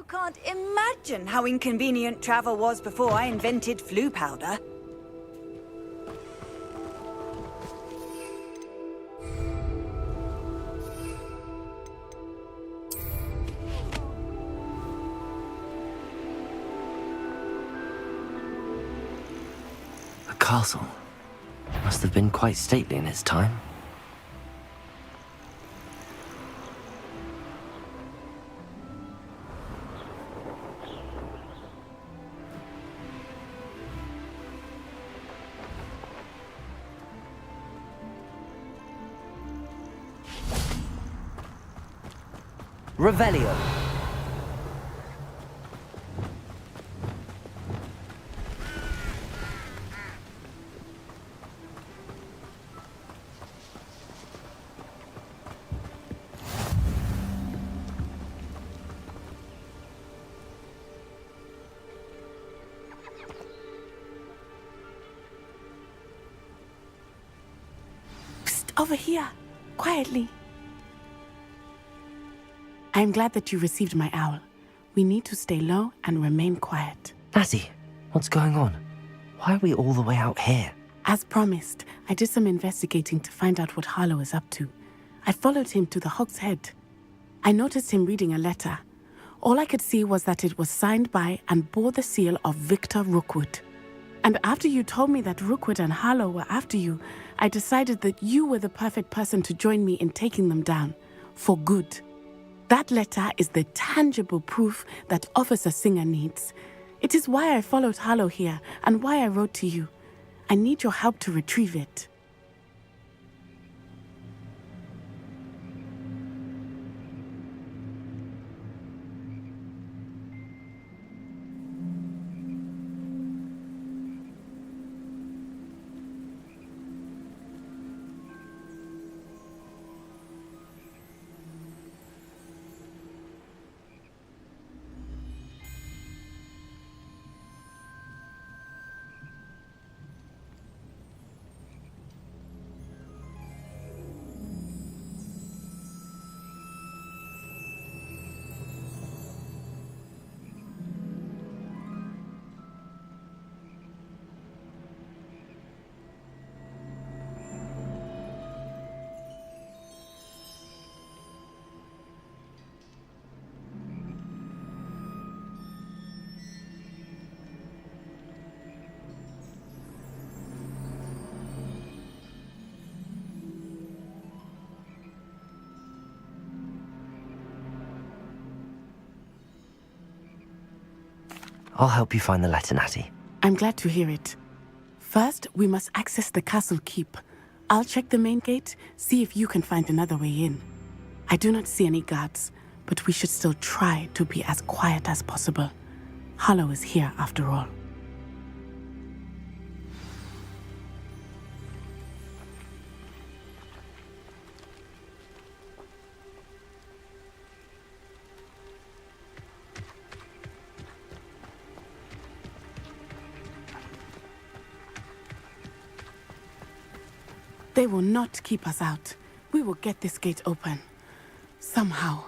You can't imagine how inconvenient travel was before I invented flu powder. A castle. Must have been quite stately in its time. Revelio. Psst, over here, quietly. I'm glad that you received my owl. We need to stay low and remain quiet. Natty, what's going on? Why are we all the way out here? As promised, I did some investigating to find out what Harlow is up to. I followed him to the Hog's Head. I noticed him reading a letter. All I could see was that it was signed by and bore the seal of Victor Rookwood. And after you told me that Rookwood and Harlow were after you, I decided that you were the perfect person to join me in taking them down. For good. That letter is the tangible proof that Officer Singer needs. It is why I followed Harlow here and why I wrote to you. I need your help to retrieve it. I'll help you find the letter, Natty. I'm glad to hear it. First, we must access the castle keep. I'll check the main gate, see if you can find another way in. I do not see any guards, but we should still try to be as quiet as possible. Harlow is here after all. They will not keep us out. We will get this gate open. Somehow.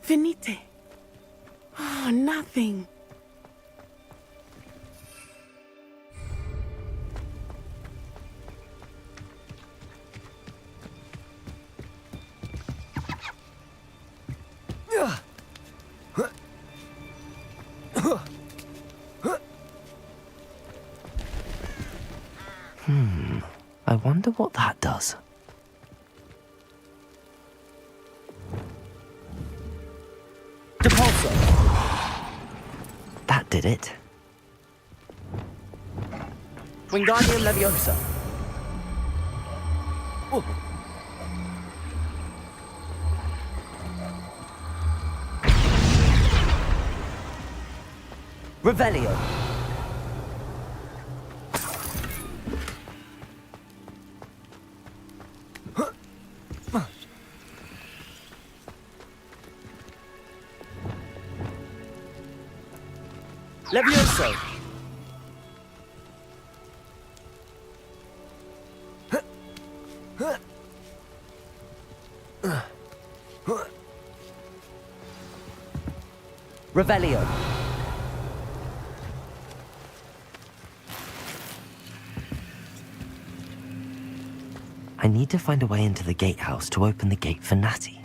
Venite. Oh, nothing. I wonder what that does. Depulso! That did it. Wingardium Leviosa! Oh. Revelio! Levioso! Revelio. I need to find a way into the gatehouse to open the gate for Natty.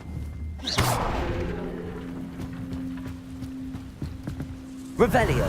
Revelio.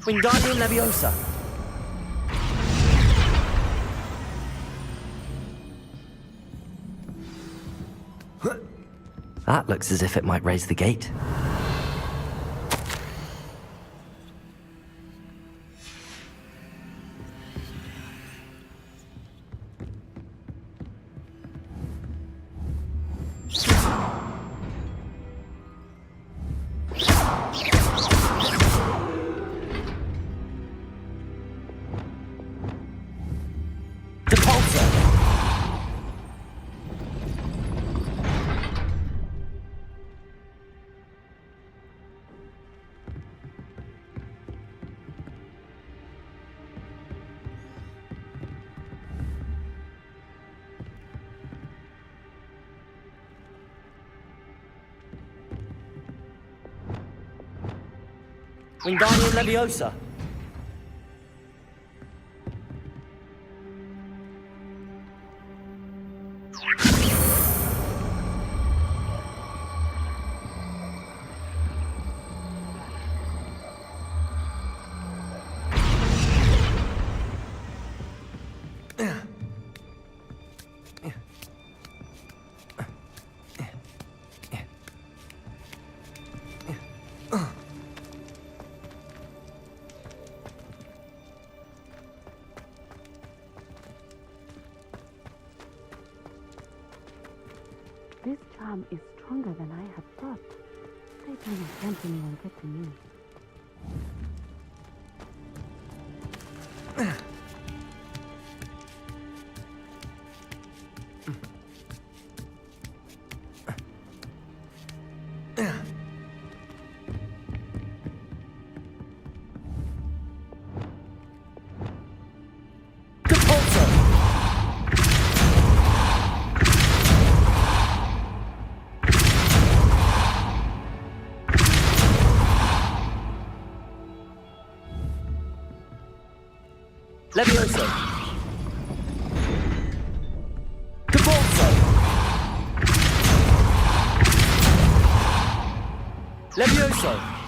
Wingardium Leviosa. That looks as if it might raise the gate. Wingardium Leviosa. This charm is stronger than I had thought. Satan can't anyone get to me. Levioso. Cabalso. Levioso.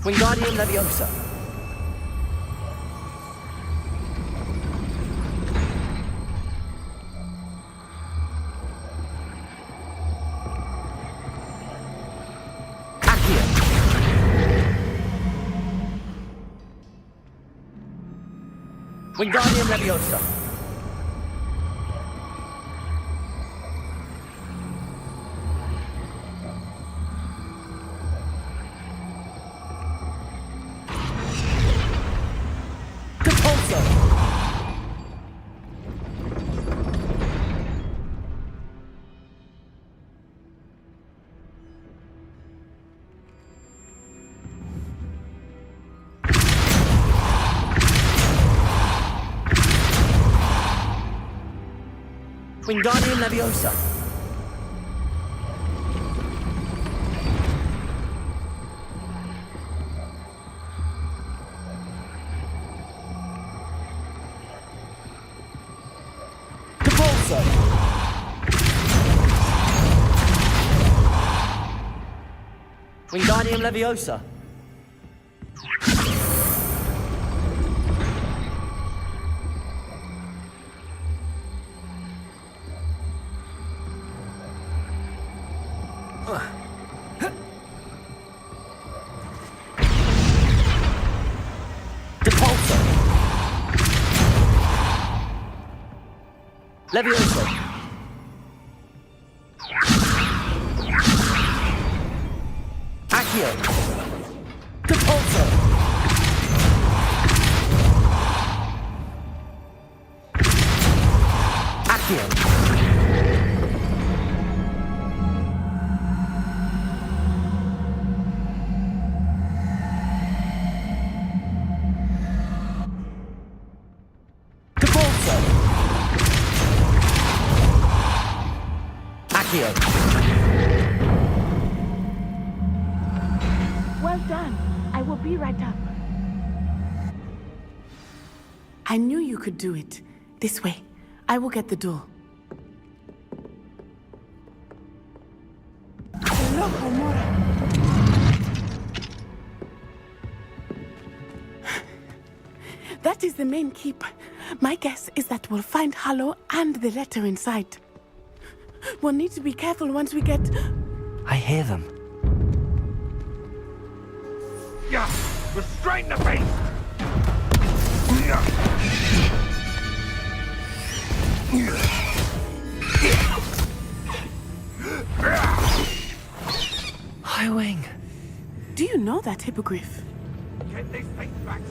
Wingardium Leviosa. Accio. Wingardium Leviosa. Wingardium Leviosa. Wingardium Leviosa. Depulso. Leviosa. Accio. Depulso. Accio. Depulso. Accio. Well done. I will be right up. I knew you could do it. This way. I will get the door. Hello, Homura. That is the main keep. My guess is that we'll find Hollow and the letter inside. We'll need to be careful once we get... I hear them. Yeah, restrain the beast! Highwing. Do you know that hippogriff? Get this thing back to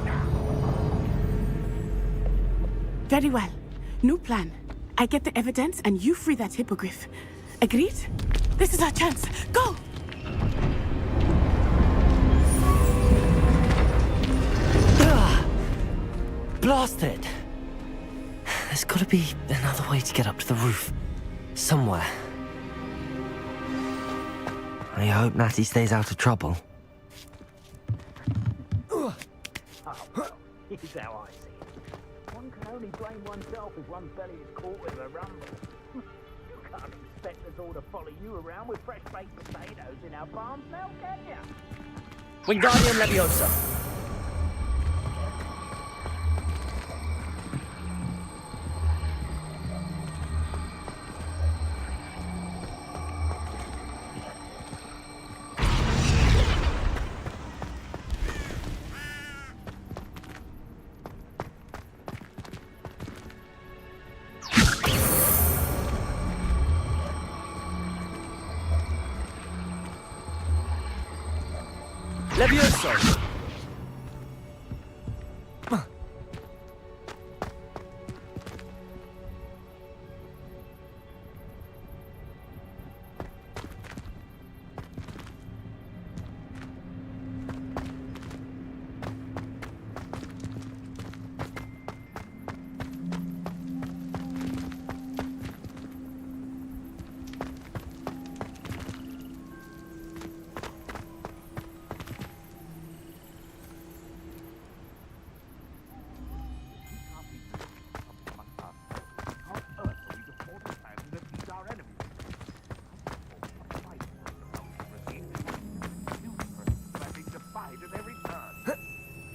now! Very well. New plan. I get the evidence and you free that hippogriff. Agreed? This is our chance. Go! Blasted! There's gotta be another way to get up to the roof. Somewhere. I hope Natty stays out of trouble. Here's how I see it. One can only blame oneself if one's belly is caught with a rumble. You can't expect us all to follow you around with fresh baked potatoes in our palms now, can ya? Wingardium Leviosa. Leviosa.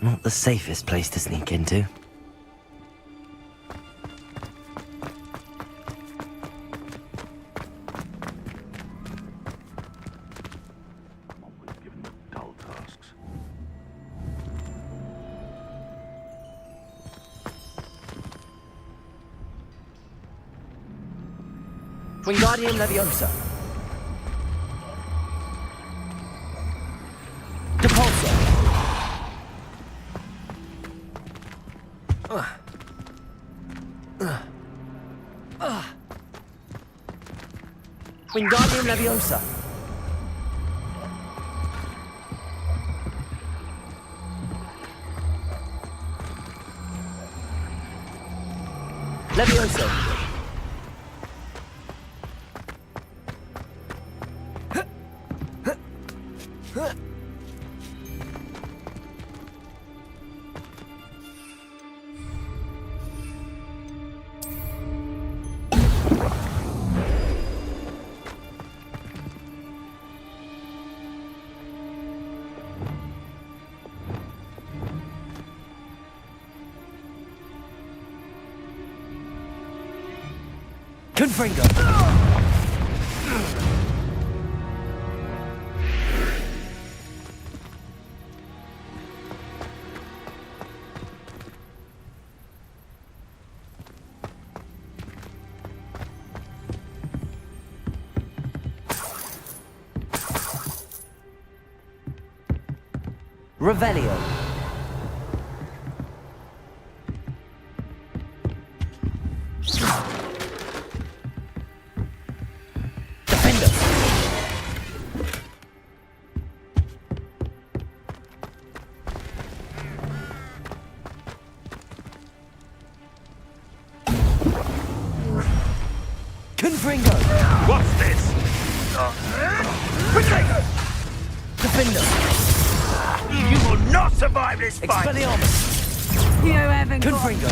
Not the safest place to sneak into. I'm always given the dull tasks. Wingardium Leviosa. Depulso. Wingardium Leviosa. Leviosa. Confringo. Revelio. Confringo! What's this? Protego! Defender! You will not survive this fight! Expelliarmus! You haven't got Confringo!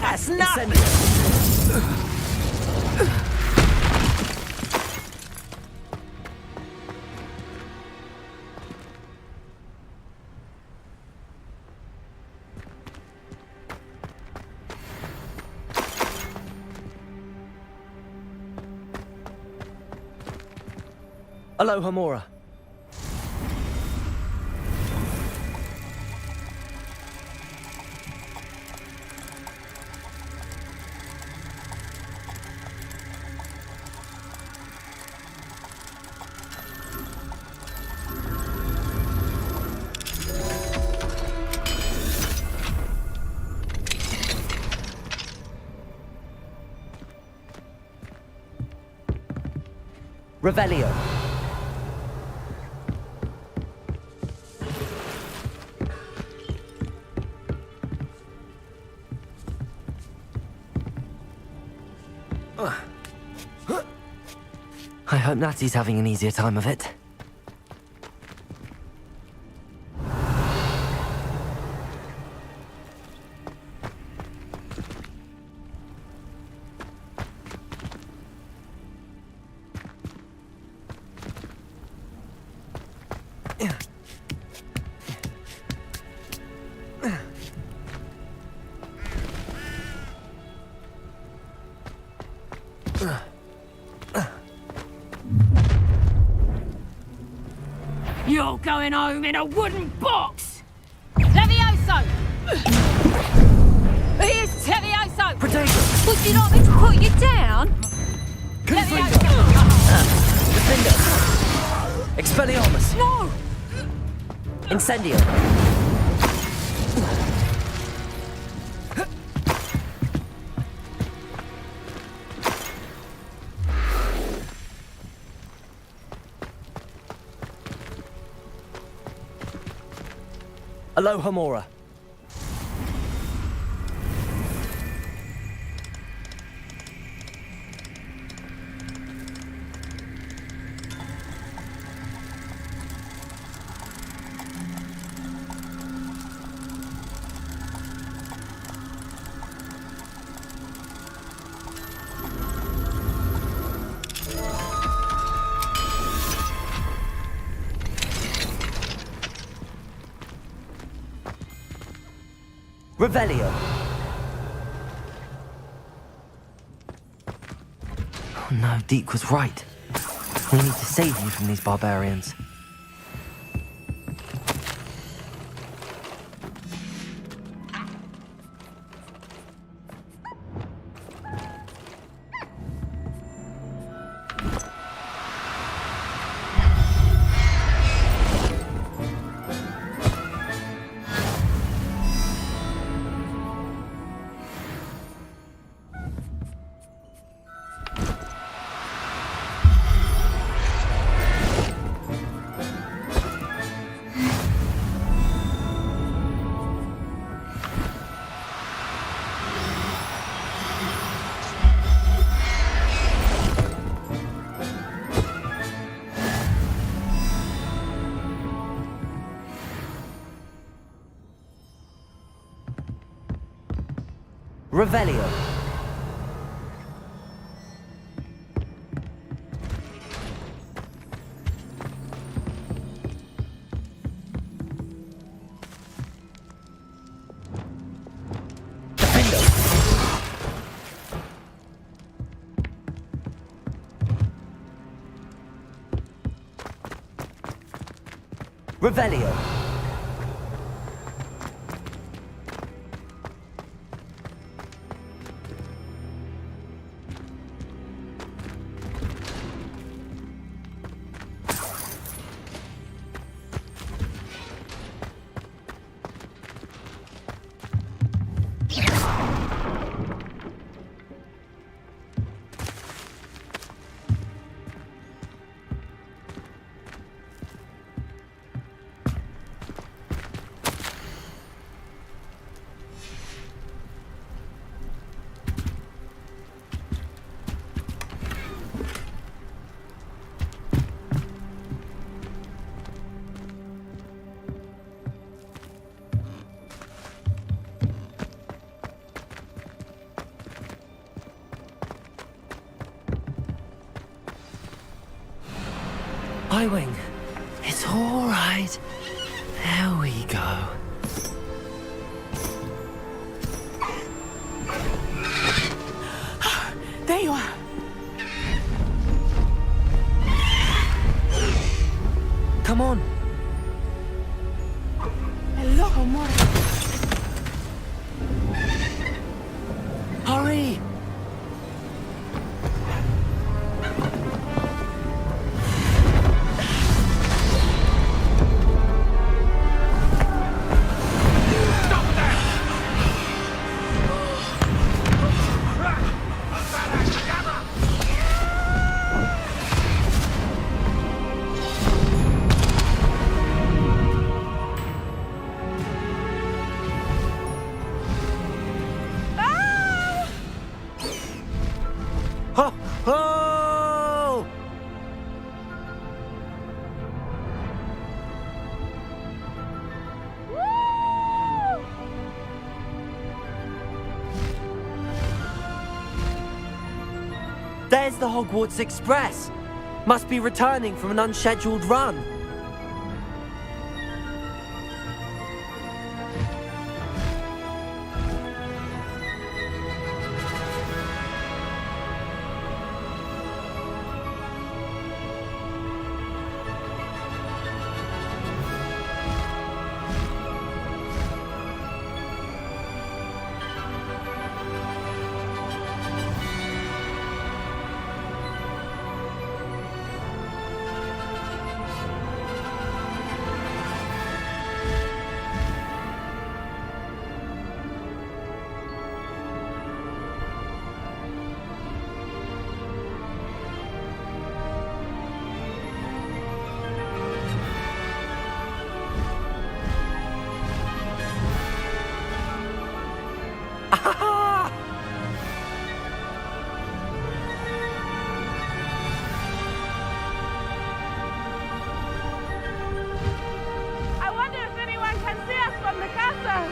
That's nothing. Incendio! Aloha Mora. Revelio. I hope Natty's having an easier time of it. You're going home in a wooden box! Levioso! Here's Levioso! Protego! Would you like me to put you down? Confringo! Defender! Expelliarmus! No! Incendio! Aloha Mora. Revelio. Oh no, Deke was right. We need to save you from these barbarians. Revelio. Revelio. Wing, it's all right. There we go. There you are. Come on. Hello, Homura. Hurry. Ho! Ho! There's the Hogwarts Express. Must be returning from an unscheduled run. I wonder if anyone can see us from the castle.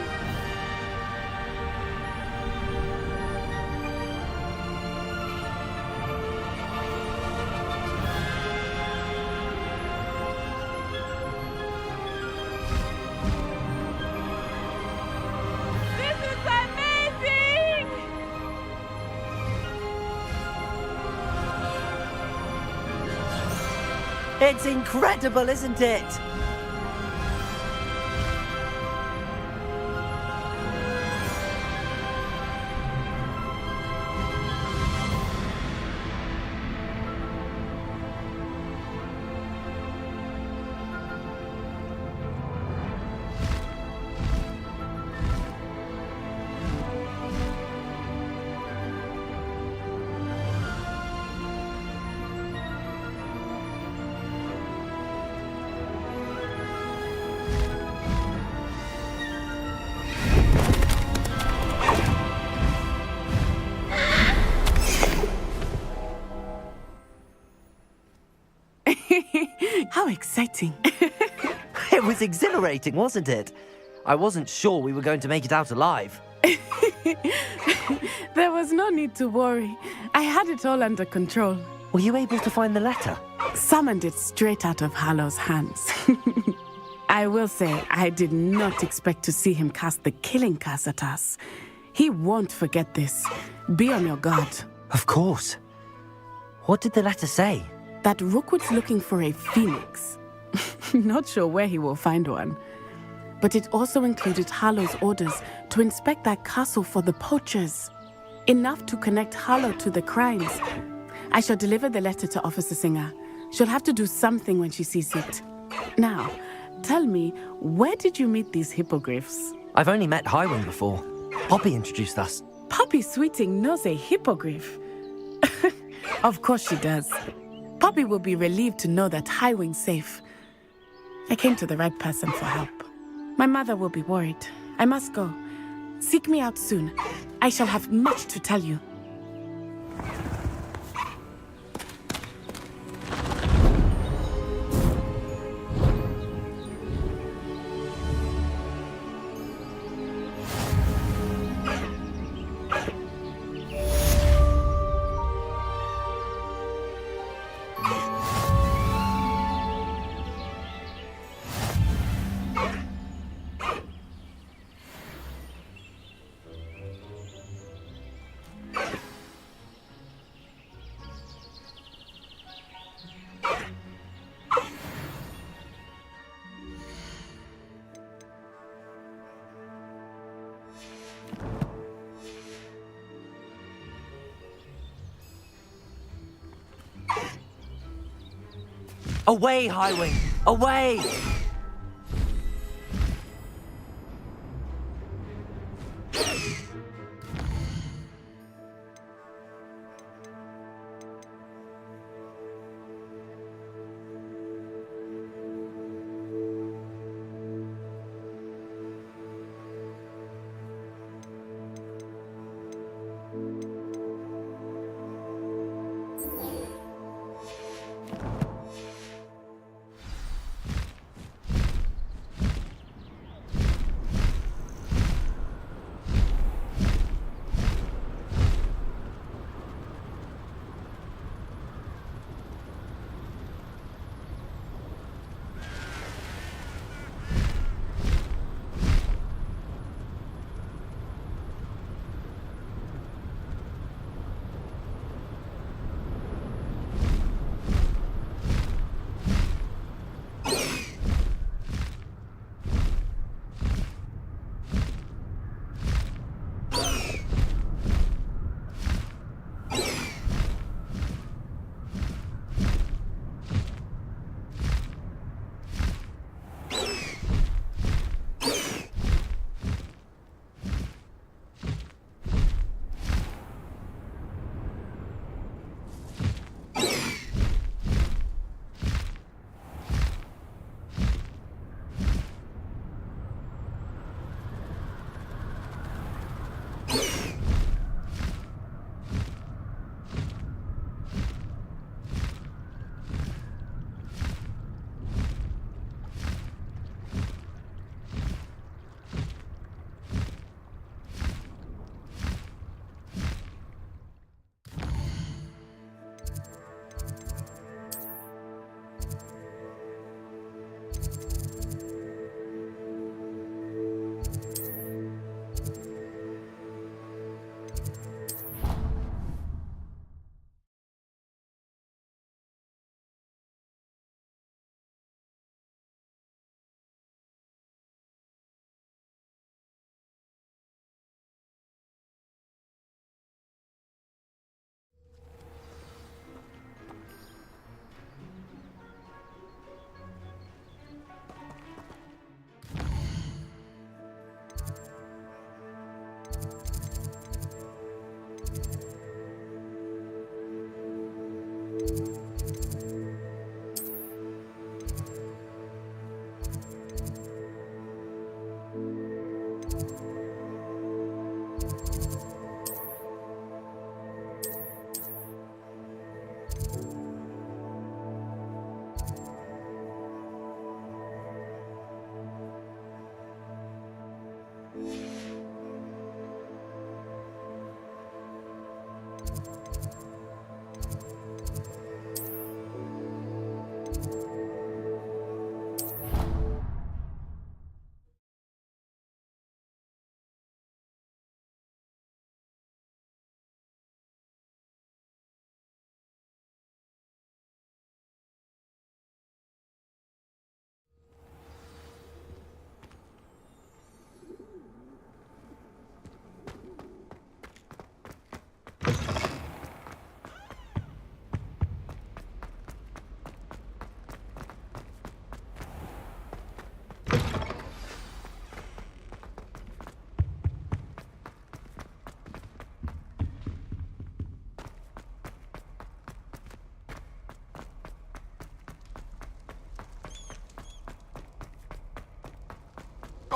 This is amazing! It's incredible, isn't it? How exciting. It was exhilarating, wasn't it? I wasn't sure we were going to make it out alive. There was no need to worry. I had it all under control. Were you able to find the letter? Summoned it straight out of Harlow's hands. I will say, I did not expect to see him cast the killing curse at us. He won't forget this. Be on your guard. Of course. What did the letter say? That Rookwood's looking for a phoenix. Not sure where he will find one. But it also included Harlow's orders to inspect that castle for the poachers. Enough to connect Harlow to the crimes. I shall deliver the letter to Officer Singer. She'll have to do something when she sees it. Now, tell me, where did you meet these hippogriffs? I've only met Highwing before. Poppy introduced us. Poppy Sweeting knows a hippogriff. Of course she does. Poppy will be relieved to know that Highwing's safe. I came to the right person for help. My mother will be worried. I must go. Seek me out soon. I shall have much to tell you. Away, Highwing! Away!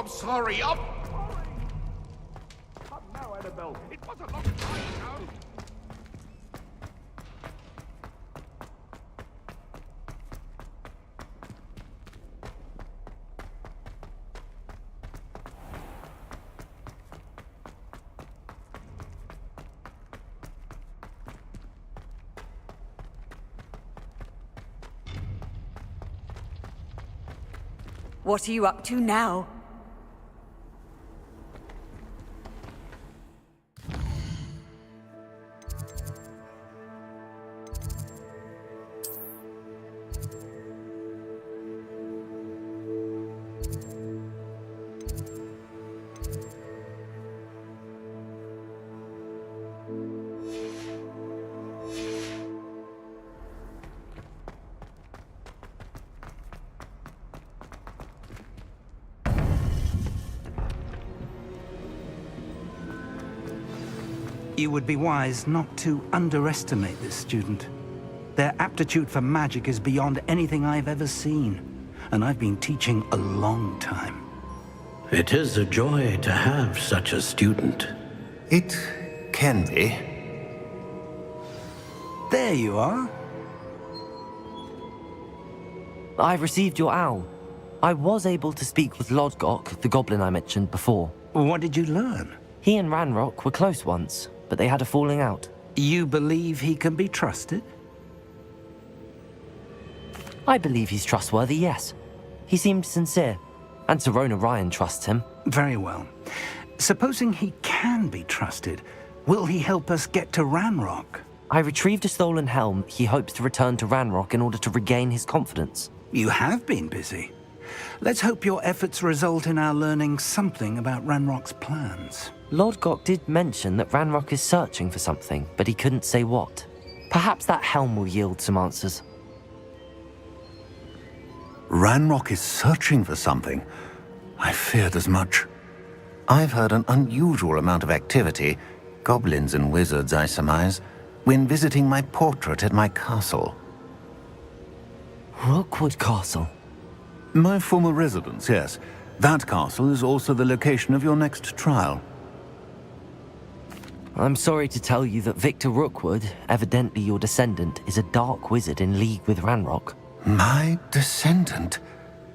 sorry. I'm... Oh, no, Annabelle. It was a long time ago. What are you up to now? You would be wise not to underestimate this student. Their aptitude for magic is beyond anything I've ever seen, and I've been teaching a long time. It is a joy to have such a student. It can be. There you are. I received your owl. I was able to speak with Lodgok, the goblin I mentioned before. What did you learn? He and Ranrock were close once, but they had a falling out. You believe he can be trusted? I believe he's trustworthy, yes. He seemed sincere, and Serona Ryan trusts him. Very well. Supposing he can be trusted, will he help us get to Ranrock? I retrieved a stolen helm he hopes to return to Ranrock in order to regain his confidence. You have been busy. Let's hope your efforts result in our learning something about Ranrock's plans. Lodgok did mention that Ranrock is searching for something, but he couldn't say what. Perhaps that helm will yield some answers. Ranrock is searching for something. I feared as much. I've heard an unusual amount of activity, goblins and wizards, I surmise, when visiting my portrait at my castle. Rookwood Castle? My former residence, yes. That castle is also the location of your next trial. I'm sorry to tell you that Victor Rookwood, evidently your descendant, is a dark wizard in league with Ranrock. My descendant?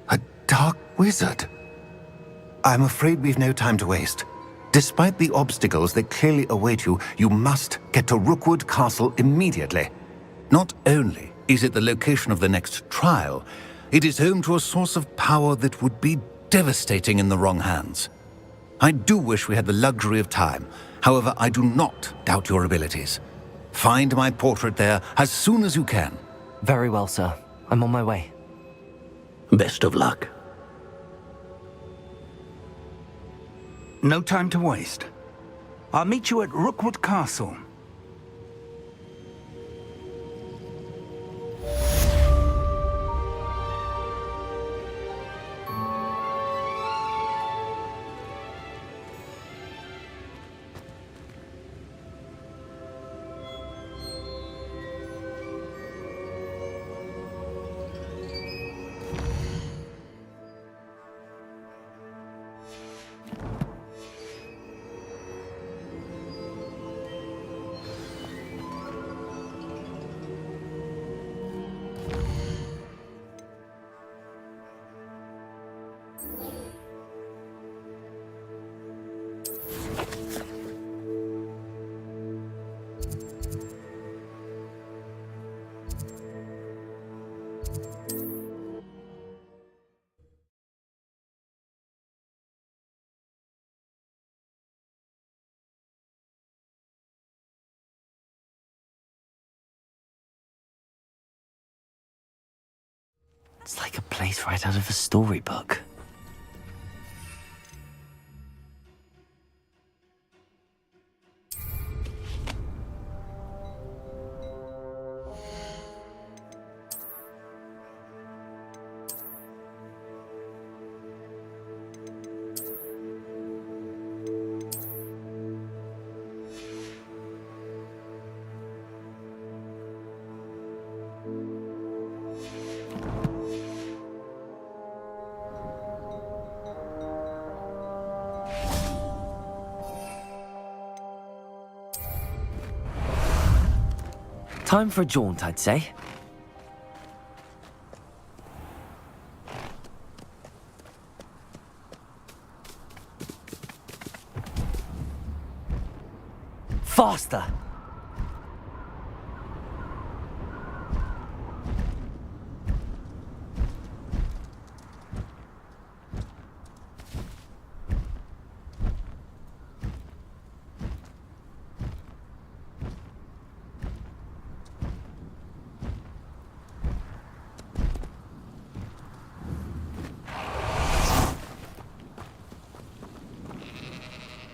A dark wizard? I'm afraid we've no time to waste. Despite the obstacles that clearly await you, you must get to Rookwood Castle immediately. Not only is it the location of the next trial, it is home to a source of power that would be devastating in the wrong hands. I do wish we had the luxury of time. However, I do not doubt your abilities. Find my portrait there as soon as you can. Very well, sir. I'm on my way. Best of luck. No time to waste. I'll meet you at Rookwood Castle. It's like a place right out of a storybook. Time for a jaunt, I'd say. Faster!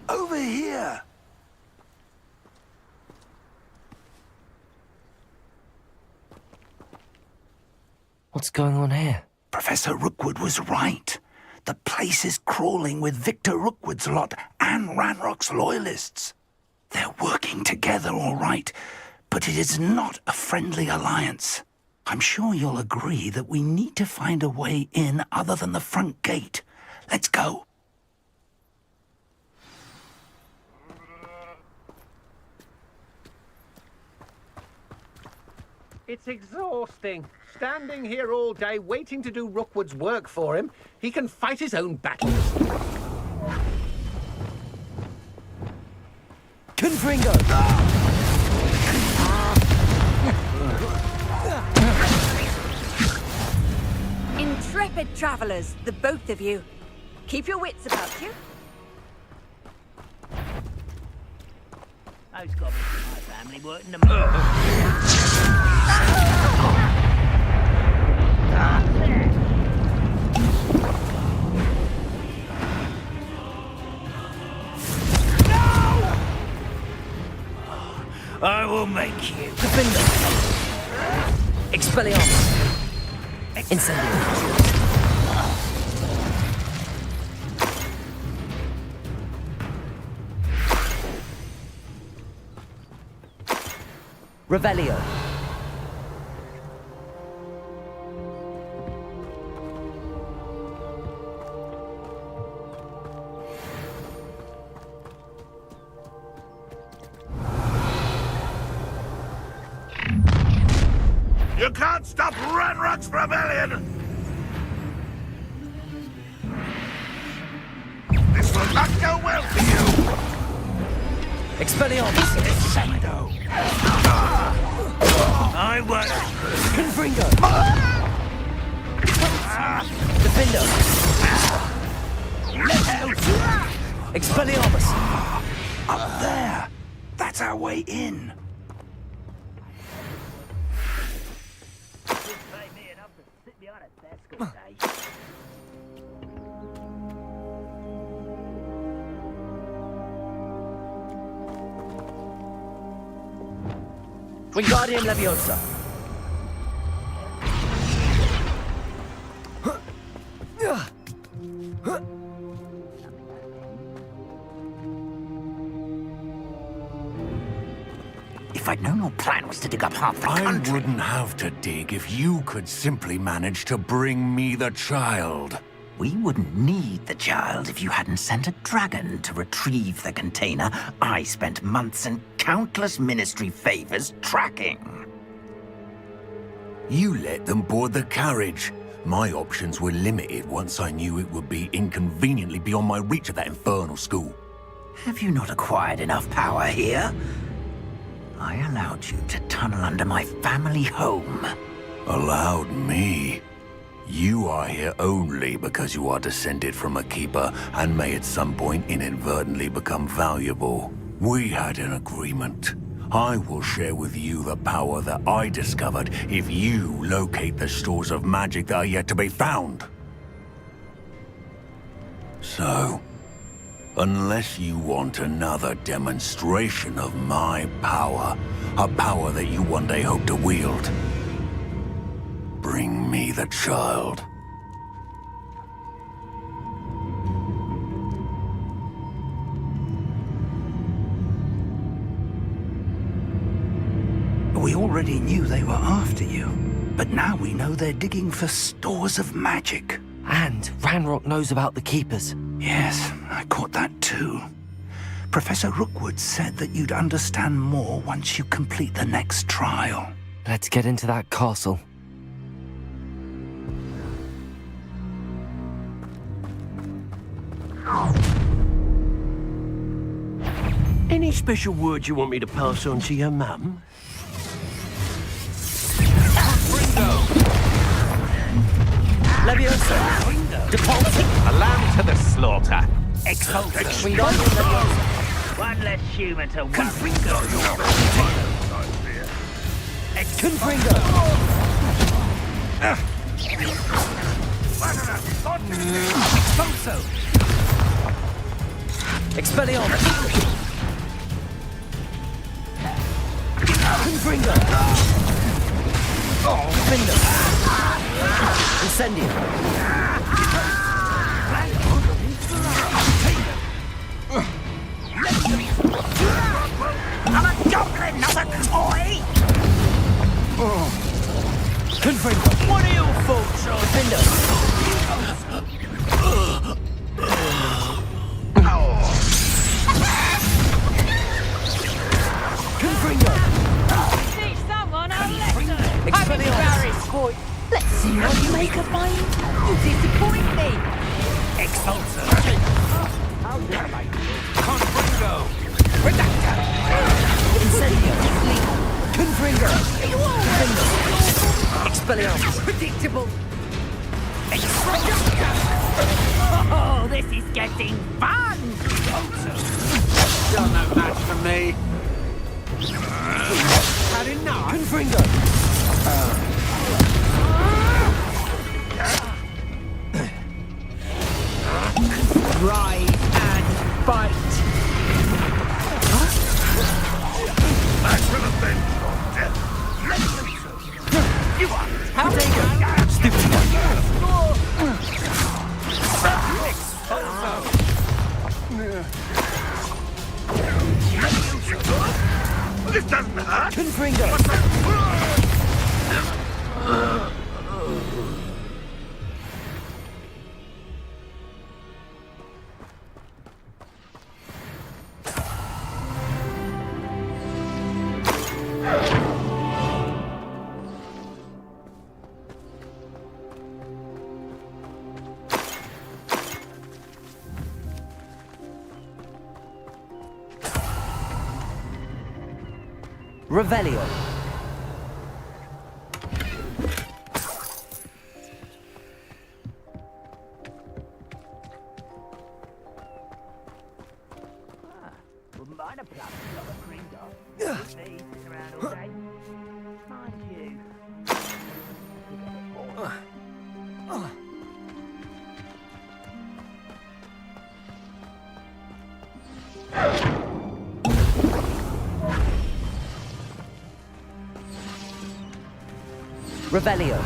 Over here! What's going on here? Professor Rookwood was right. The place is crawling with Victor Rookwood's lot and Ranrock's loyalists. They're working together all right, but it is not a friendly alliance. I'm sure you'll agree that we need to find a way in other than the front gate. Let's go. It's exhausting. Standing here all day waiting to do Rookwood's work for him. He can fight his own battles. Confringo! Intrepid travellers, the both of you. Keep your wits about you. Those got my family working the I will make you. Defender! Expelliarmus! Incendiary! Revelio! You can't stop Ranrock's rebellion! This will not go well for you! Expelliarmus! Incendio! I won't. Confringo! Defender! Expelliarmus! Up there! That's our way in. Wingardium Leviosa! If I'd known your plan was to dig up half the I country... wouldn't have to dig if you could simply manage to bring me the child. We wouldn't need the child if you hadn't sent a dragon to retrieve the container I spent months and countless ministry favors tracking. You let them board the carriage. My options were limited once I knew it would be inconveniently beyond my reach at that infernal school. Have you not acquired enough power here? I allowed you to tunnel under my family home. Allowed me? You are here only because you are descended from a keeper and may at some point inadvertently become valuable. We had an agreement. I will share with you the power that I discovered if you locate the stores of magic that are yet to be found. So, unless you want another demonstration of my power, a power that you one day hope to wield, bring me the child. We already knew they were after you, but now we know they're digging for stores of magic. And Ranrock knows about the Keepers. Yes, I caught that too. Professor Rookwood said that you'd understand more once you complete the next trial. Let's get into that castle. Any special words you want me to pass on to your mum? Leviosa! Depulsing! A lamb to the slaughter. Expulsor! One less human to worry. Confringo! Confringo! Expulso! Expelliarmus! Confringo! Findo! Incendio! I'm a goblin, not a toy! Confringo! What are your thoughts on Findo! Confringo! Teach someone a lesson. Expelliarmus! Let's see what you make of mine. You disappoint me. Expulsor. How dare I? Confringo! Redacta! Incendio! Confringo! Findo! Expelliarmus! Predictable. Oh, this is getting fun! You're no match for me. Had enough? Confringo! Rise and fight! Back for the bench. You are Stupid! This doesn't hurt. Confringo! Revelio. Wouldn't mind a plum of a cream dog. Me sitting around all day. Mind you. Revelio.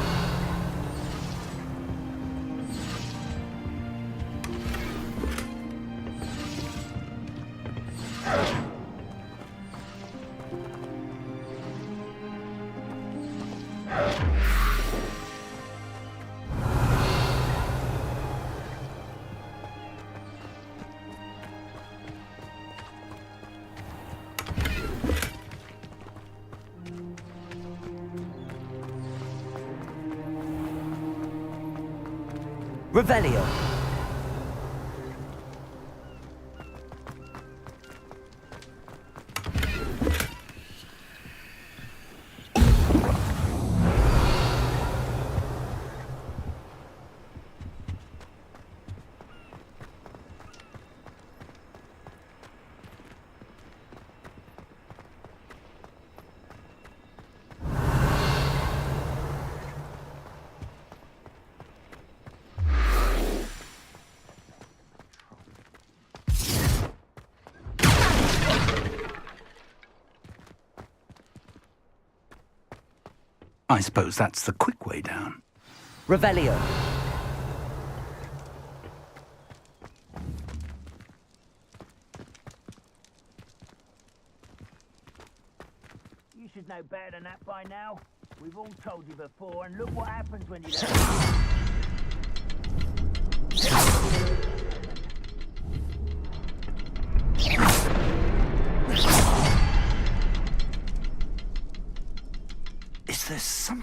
Revelio. I suppose that's the quick way down. Revelio. You should know better than that by now. We've all told you before, and look what happens when you don't.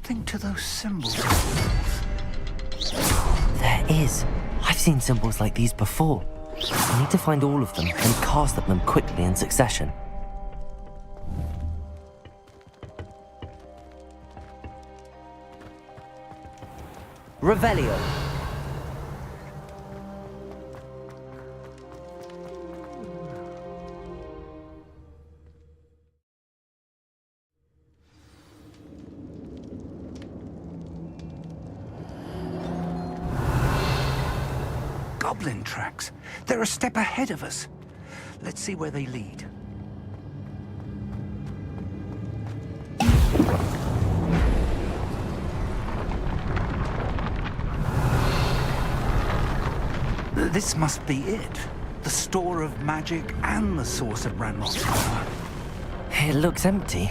something to those symbols. There is. I've seen symbols like these before. I need to find all of them and cast at them quickly in succession. Revelio. Goblin tracks. They're a step ahead of us. Let's see where they lead. This must be it. The store of magic and the source of Ranrock's power. It looks empty.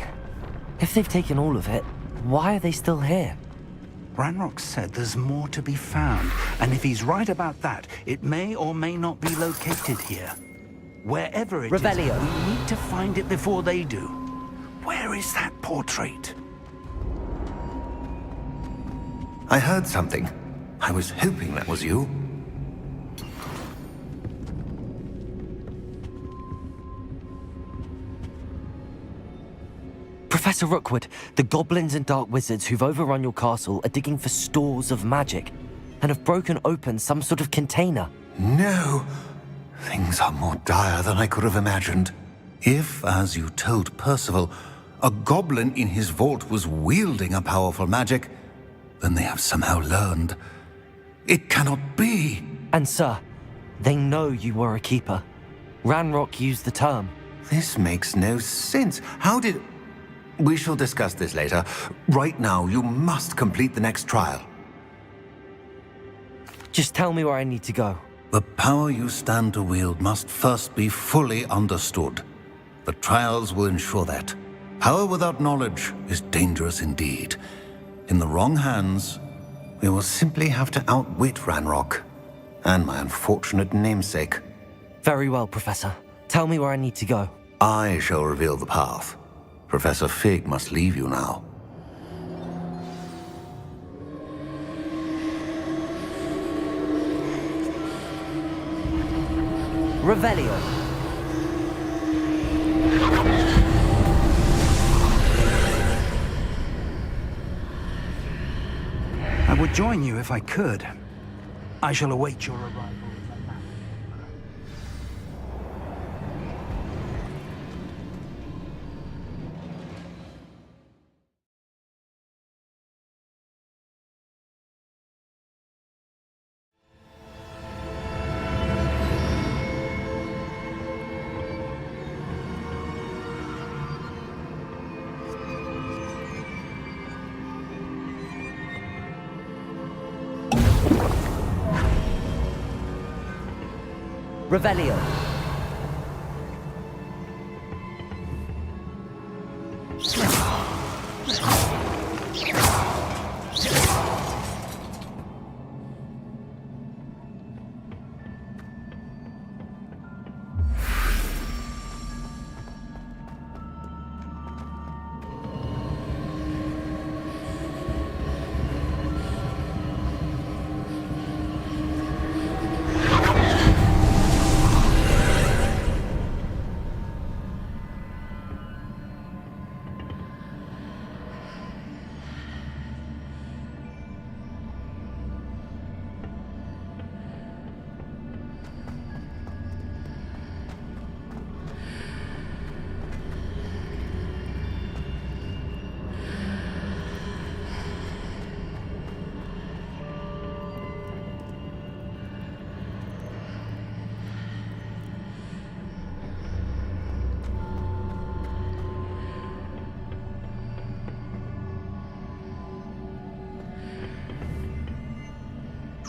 If they've taken all of it, why are they still here? Ranrock said there's more to be found, and if he's right about that, it may or may not be located here. Wherever it Revelio. is, we need to find it before they do. Where is that portrait? I heard something. I was hoping that was you. Professor Rookwood, the goblins and dark wizards who've overrun your castle are digging for stores of magic and have broken open some sort of container. No! Things are more dire than I could have imagined. If, as you told Percival, a goblin in his vault was wielding a powerful magic, then they have somehow learned. It cannot be! And sir, they know you were a keeper. Ranrock used the term. This makes no sense. How did... We shall discuss this later. Right now, you must complete the next trial. Just tell me where I need to go. The power you stand to wield must first be fully understood. The trials will ensure that. Power without knowledge is dangerous indeed. In the wrong hands, we will simply have to outwit Ranrock and my unfortunate namesake. Very well, Professor. Tell me where I need to go. I shall reveal the path. Professor Fig must leave you now. Revelio. I would join you if I could. I shall await your arrival. Revelio.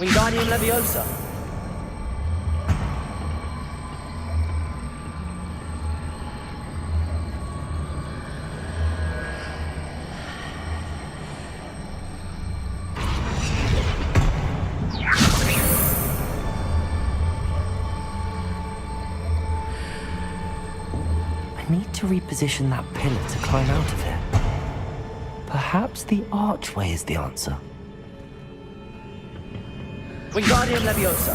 Wingardium Leviosa. I need to reposition that pillar to climb out of it. Perhaps Perhaps the archway is the answer. Wingardium Leviosa.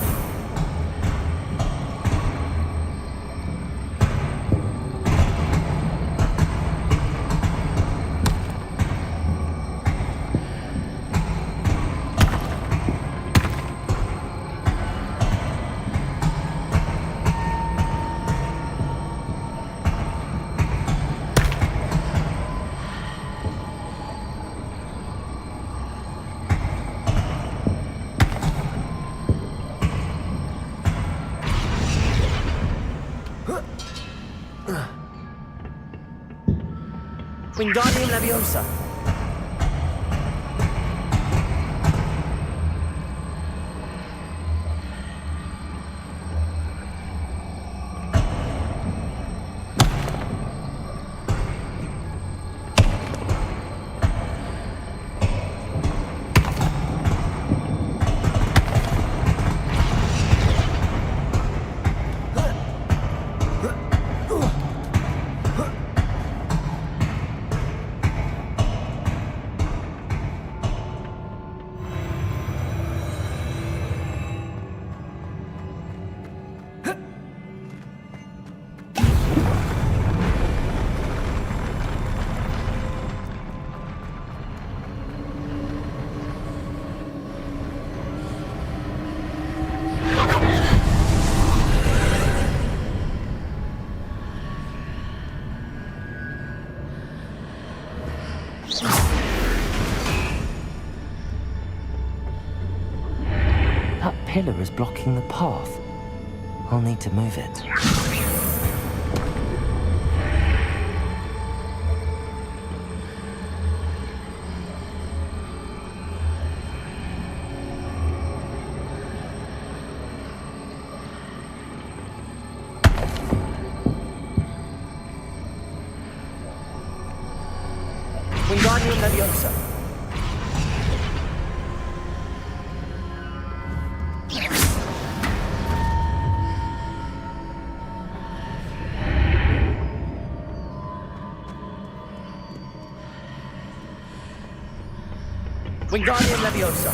Wingardium Leviosa. That pillar is blocking the path. I'll need to move it. Wingardium Leviosa. Wingardium Leviosa.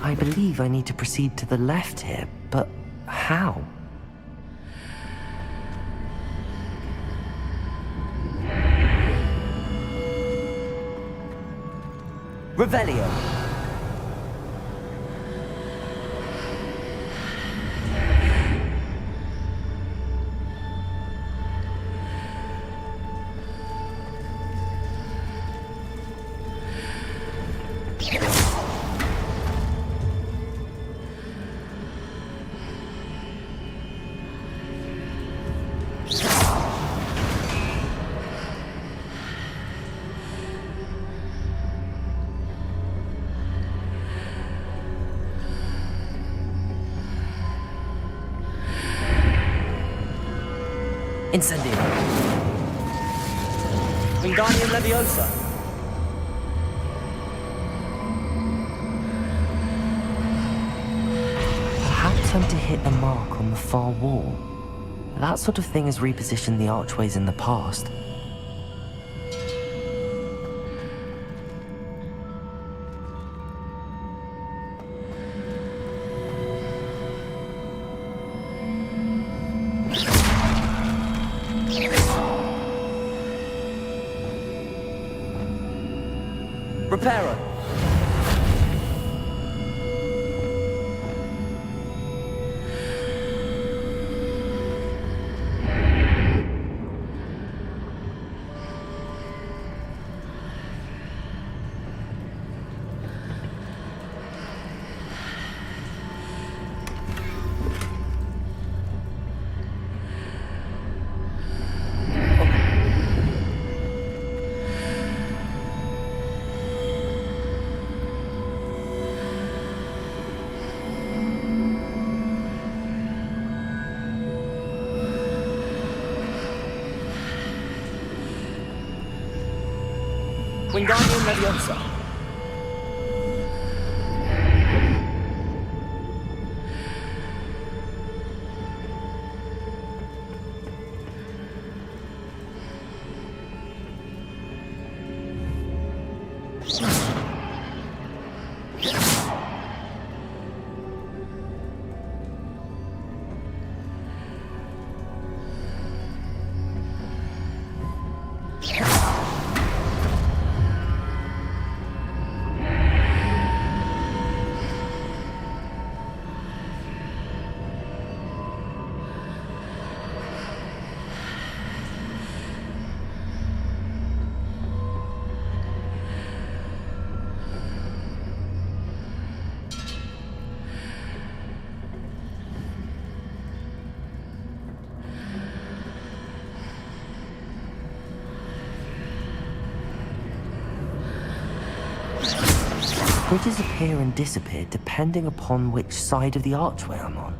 I believe I need to proceed to the left here, but how? Revelio. Incendio. Wingardium Leviosa. Perhaps I'm to hit a mark on the far wall. That sort of thing has repositioned the archways in the past. Reparo. Wingardium Leviosa. Bridges appear and disappear depending upon which side of the archway I'm on.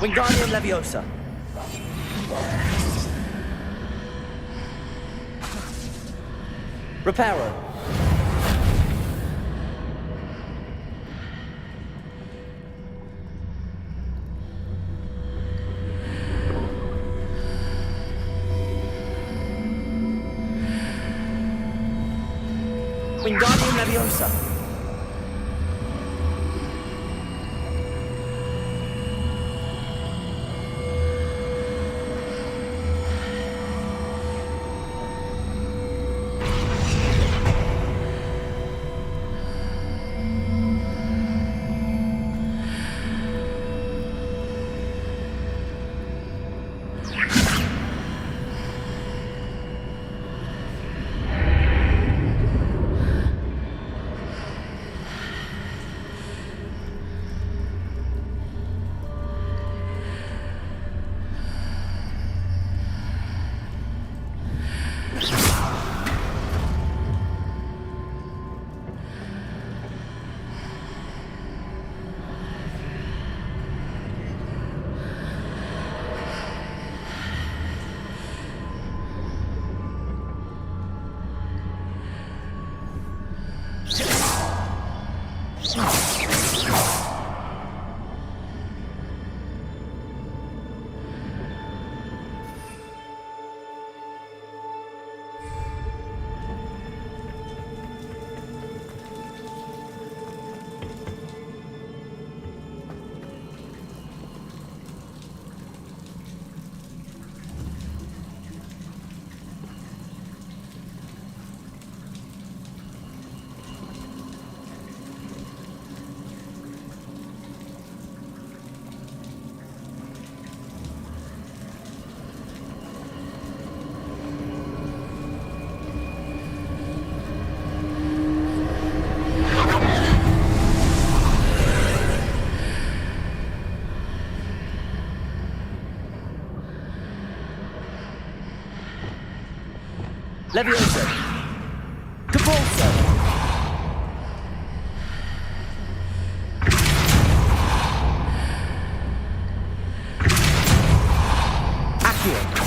Wingardium Leviosa. Reparo. Wingardium Leviosa. Levioso. Depulso. Accio.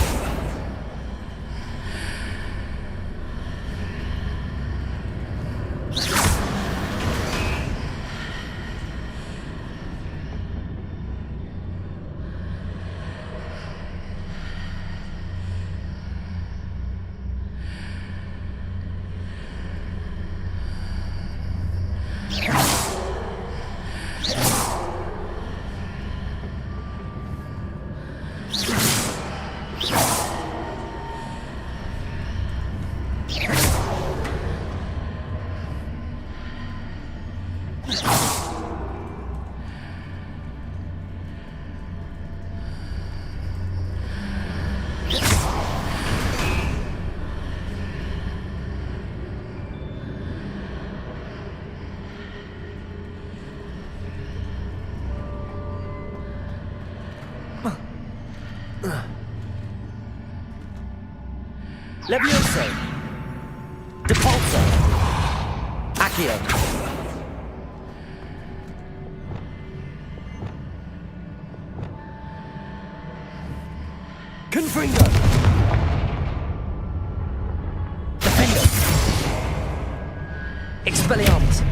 Levioso. Depulso. Accio. Confringo. Defendo. Expelliarmus.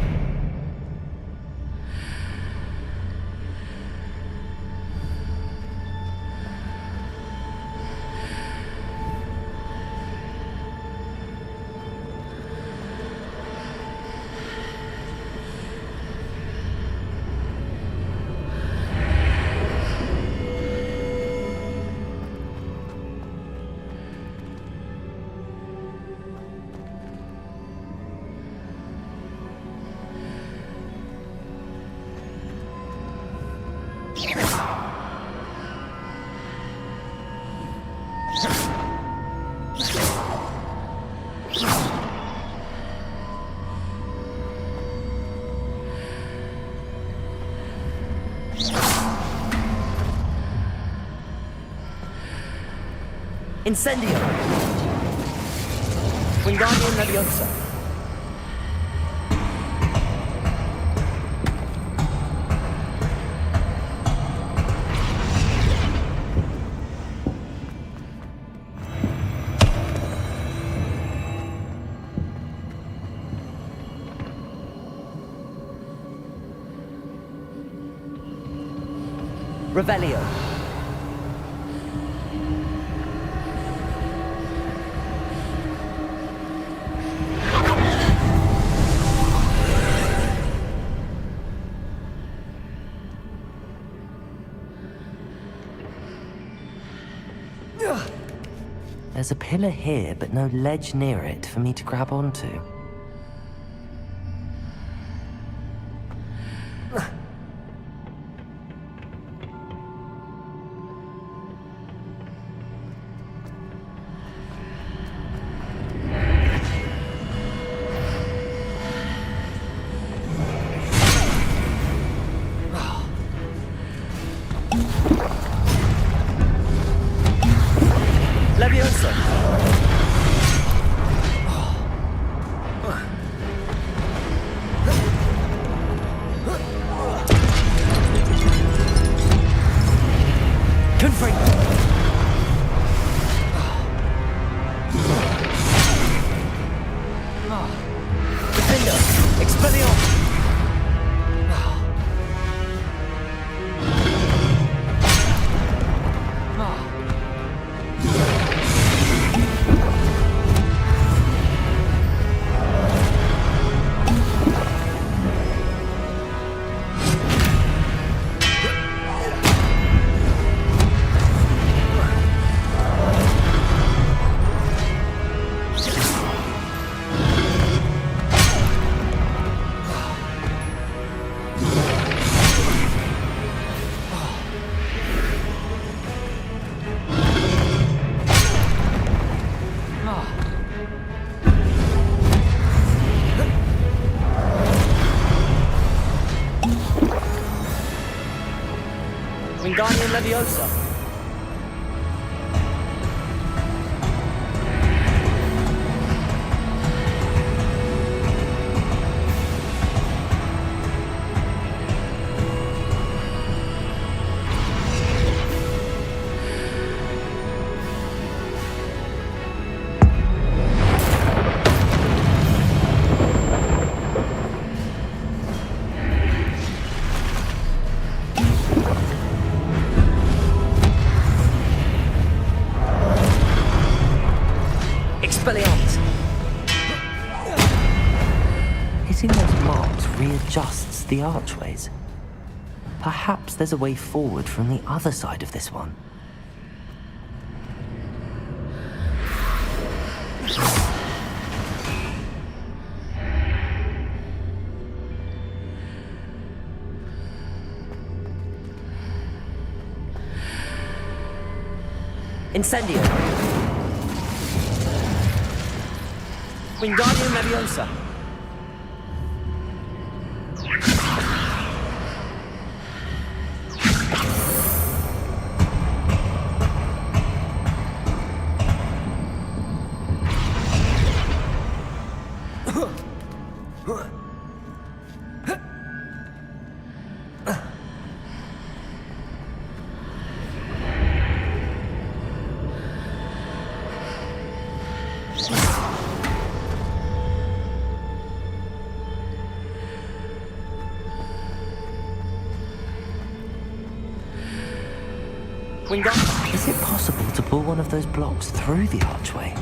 Incendio. Wingardium Leviosa. Revelio. There's a pillar here, but no ledge near it for me to grab onto. Leviosa. Confringo. Defendo. Expelliarmus. Wingardium Leviosa. Hitting those marks readjusts the archways. Perhaps there's a way forward from the other side of this one. Incendio. Wingardium Leviosa. Is it possible to pull one of those blocks through the archway?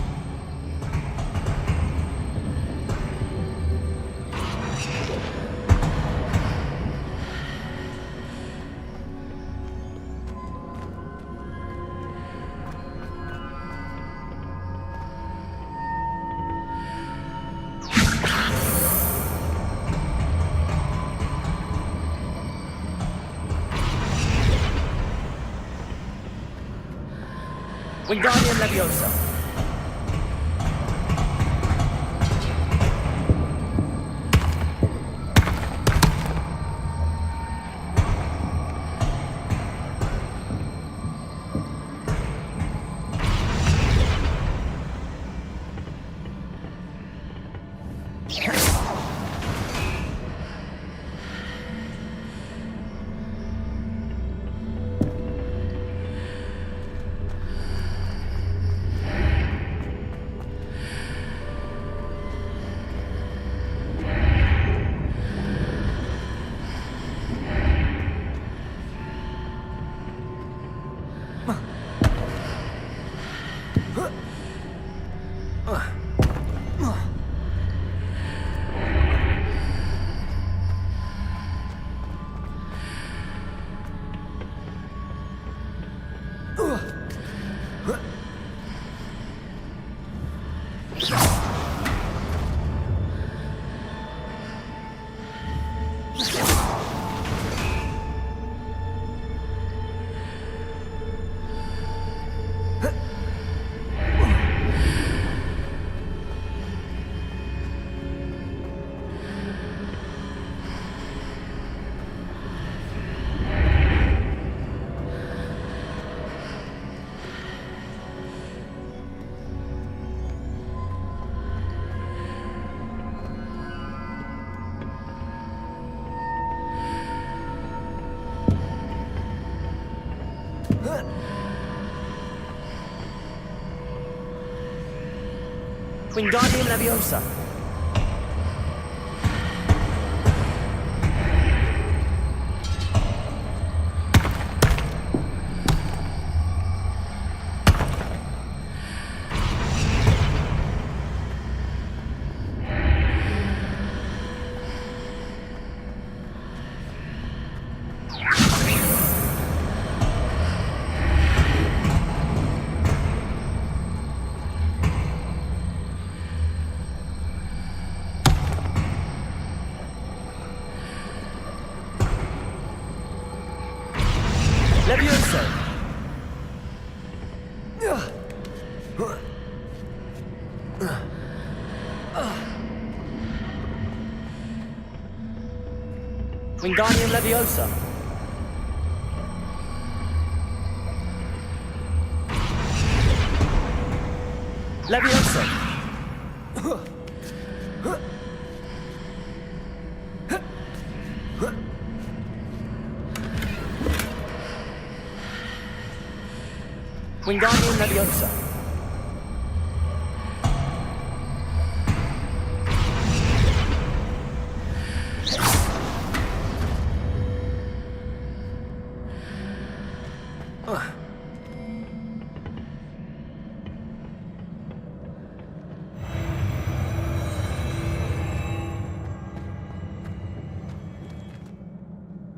Wingardium Leviosa. Wingardium Leviosa. Leviosa. Wingardium Leviosa. Leviosa! Wingardium Leviosa!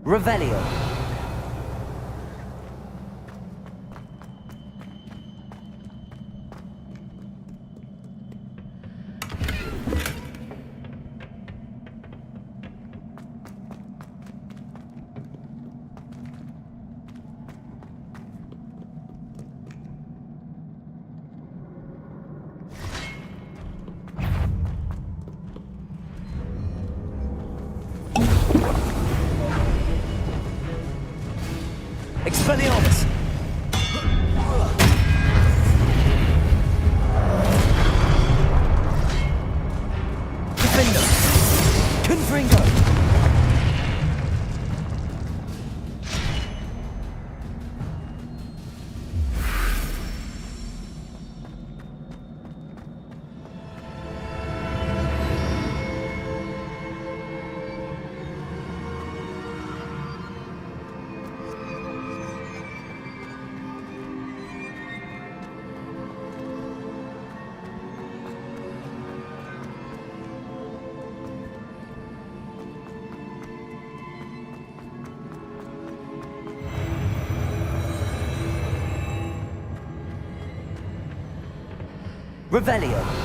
Revelio. Expelliarmus! Defender! Confringo! Revelio.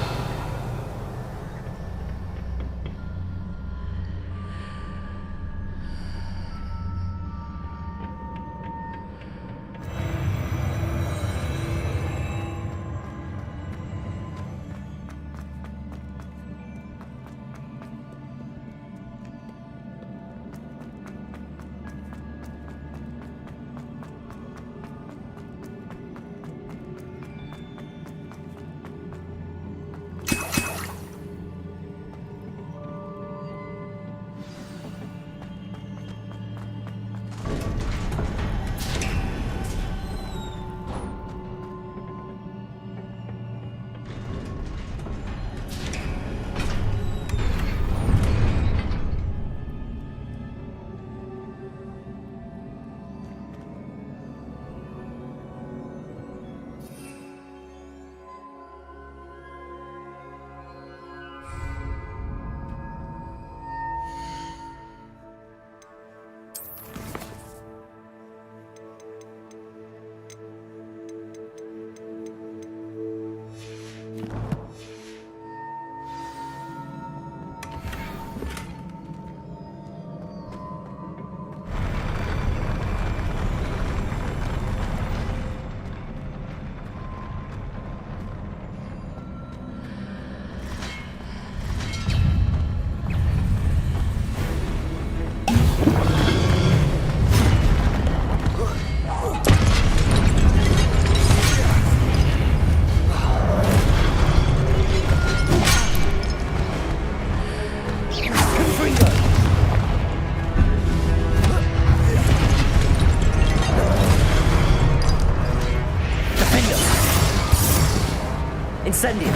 Incendium!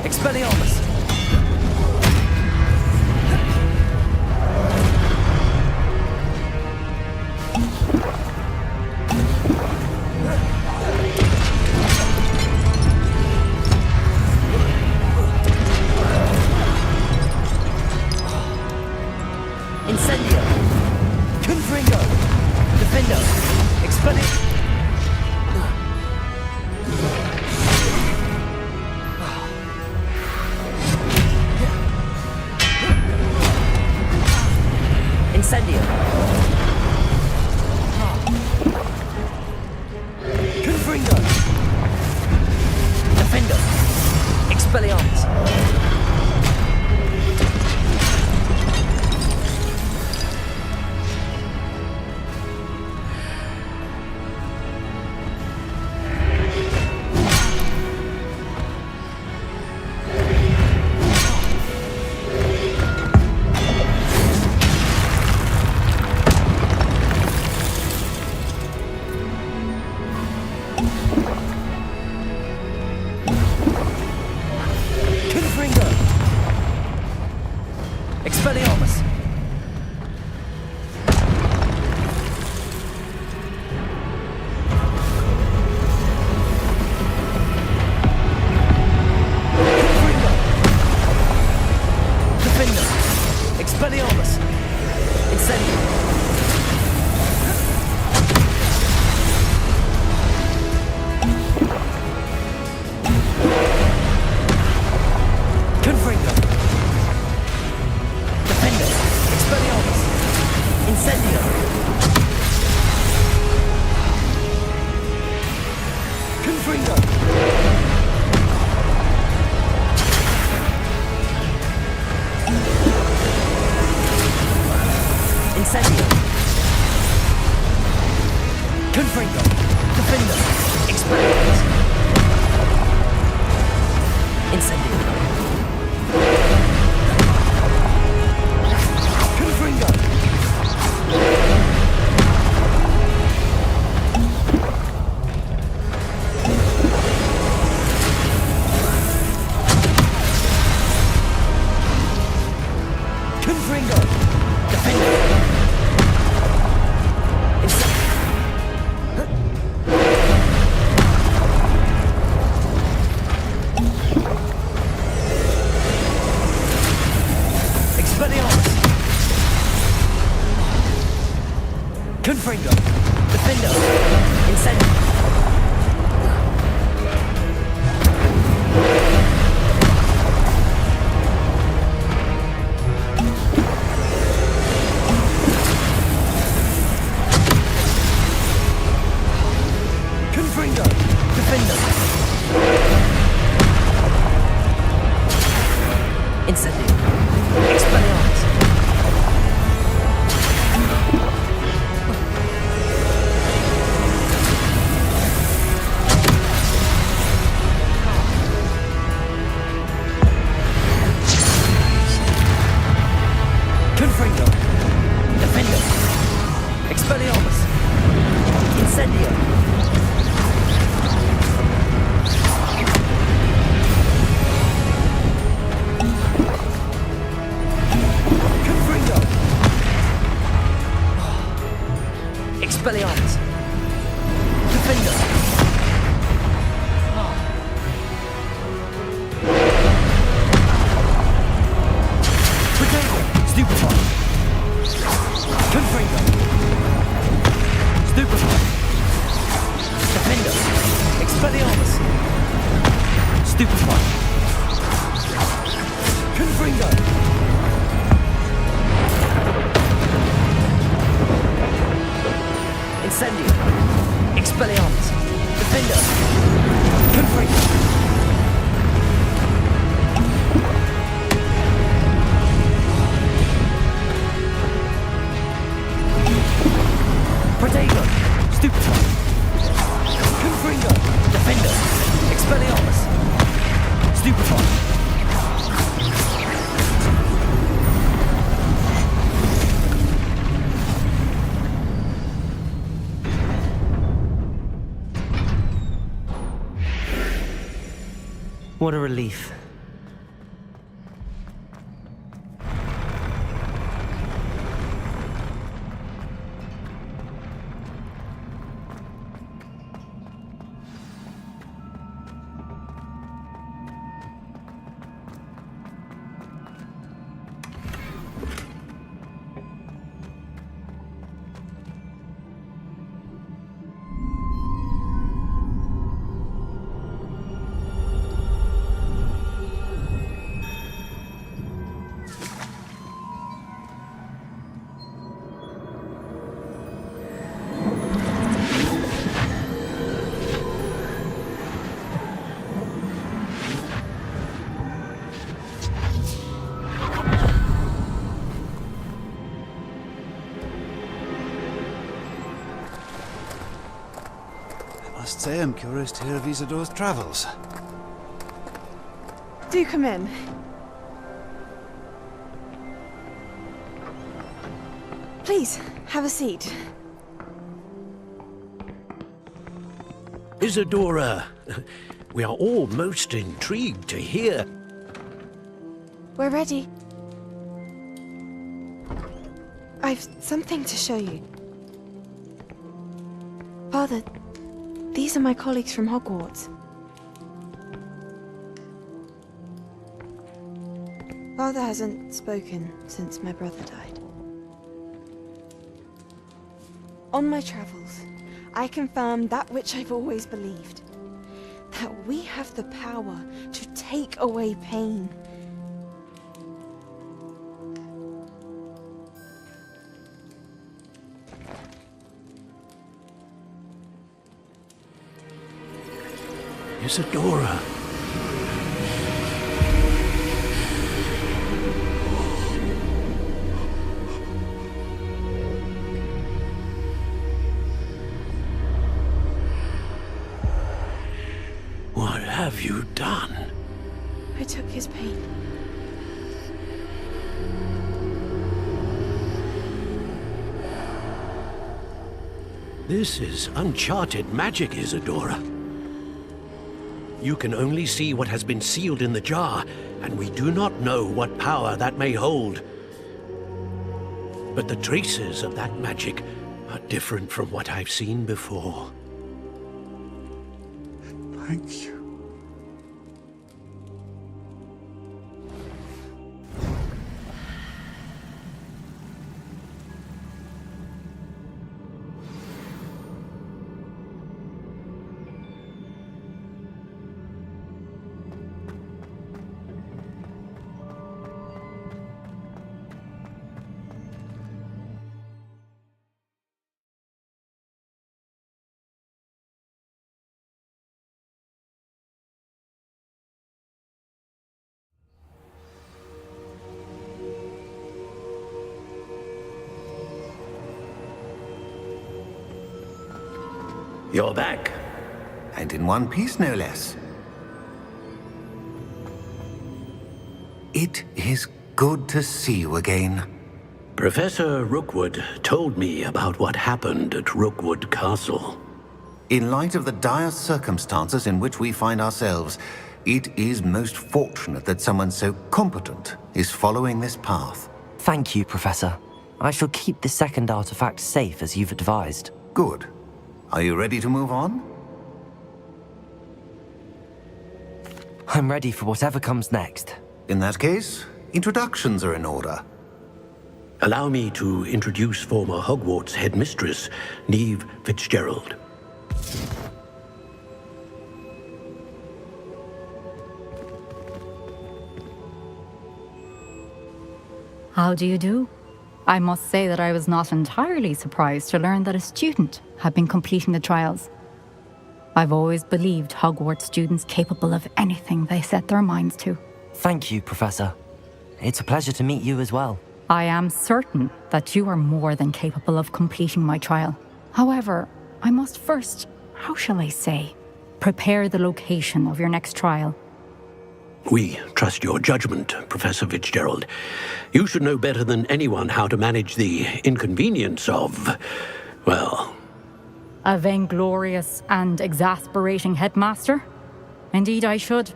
Expelliarmus! Incendio! Confringo! Defendo! Expelliarmus! Incendio! Confringo! Defendo! Expelliarmus! Confringo. Defender. Expelliarmus. Incendio. Confringo. Confringo. Defender. Expelliarmus. Confringo. Defender. Incendio. Confringo. Defender. Incendio. Expelliarmus. Confringo. Defender. Expelliarmus. Incendio. Confringo. Expelliarmus. Defender. Potato. Stupefy. Confringo. Stupefy. Defender. Expelliarmus. Stupefy. Confringo. Incendio. Expelliarmus. Defender. Confringo. Potato. Stupefy. Confringo. Defender. Expelliarmus. Stupefy. What a relief. I must say I'm curious to hear of Isidore's travels. Do come in. Please, have a seat. Isadora, we are all most intrigued to hear. We're ready. I've something to show you. Father, these are my colleagues from Hogwarts. Father hasn't spoken since my brother died. On my travels, I confirmed that which I've always believed. That we have the power to take away pain. Isadora. have you done? I took his pain. This is uncharted magic, Isadora. You can only see what has been sealed in the jar, and we do not know what power that may hold. But the traces of that magic are different from what I've seen before. Thank you. You're back. And in one piece, no less. It is good to see you again. Professor Rookwood told me about what happened at Rookwood Castle. In light of the dire circumstances in which we find ourselves, it is most fortunate that someone so competent is following this path. Thank you, Professor. I shall keep the second artifact safe as you've advised. Good. Are you ready to move on? I'm ready for whatever comes next. In that case, introductions are in order. Allow me to introduce former Hogwarts headmistress, Neve Fitzgerald. How do you do? I must say that I was not entirely surprised to learn that a student had been completing the trials. I've always believed Hogwarts students capable of anything they set their minds to. Thank you, Professor. It's a pleasure to meet you as well. I am certain that you are more than capable of completing my trial. However, I must first, how shall I say, prepare the location of your next trial. We trust your judgment, Professor Fitzgerald. You should know better than anyone how to manage the inconvenience of, well... A vainglorious and exasperating headmaster? Indeed I should.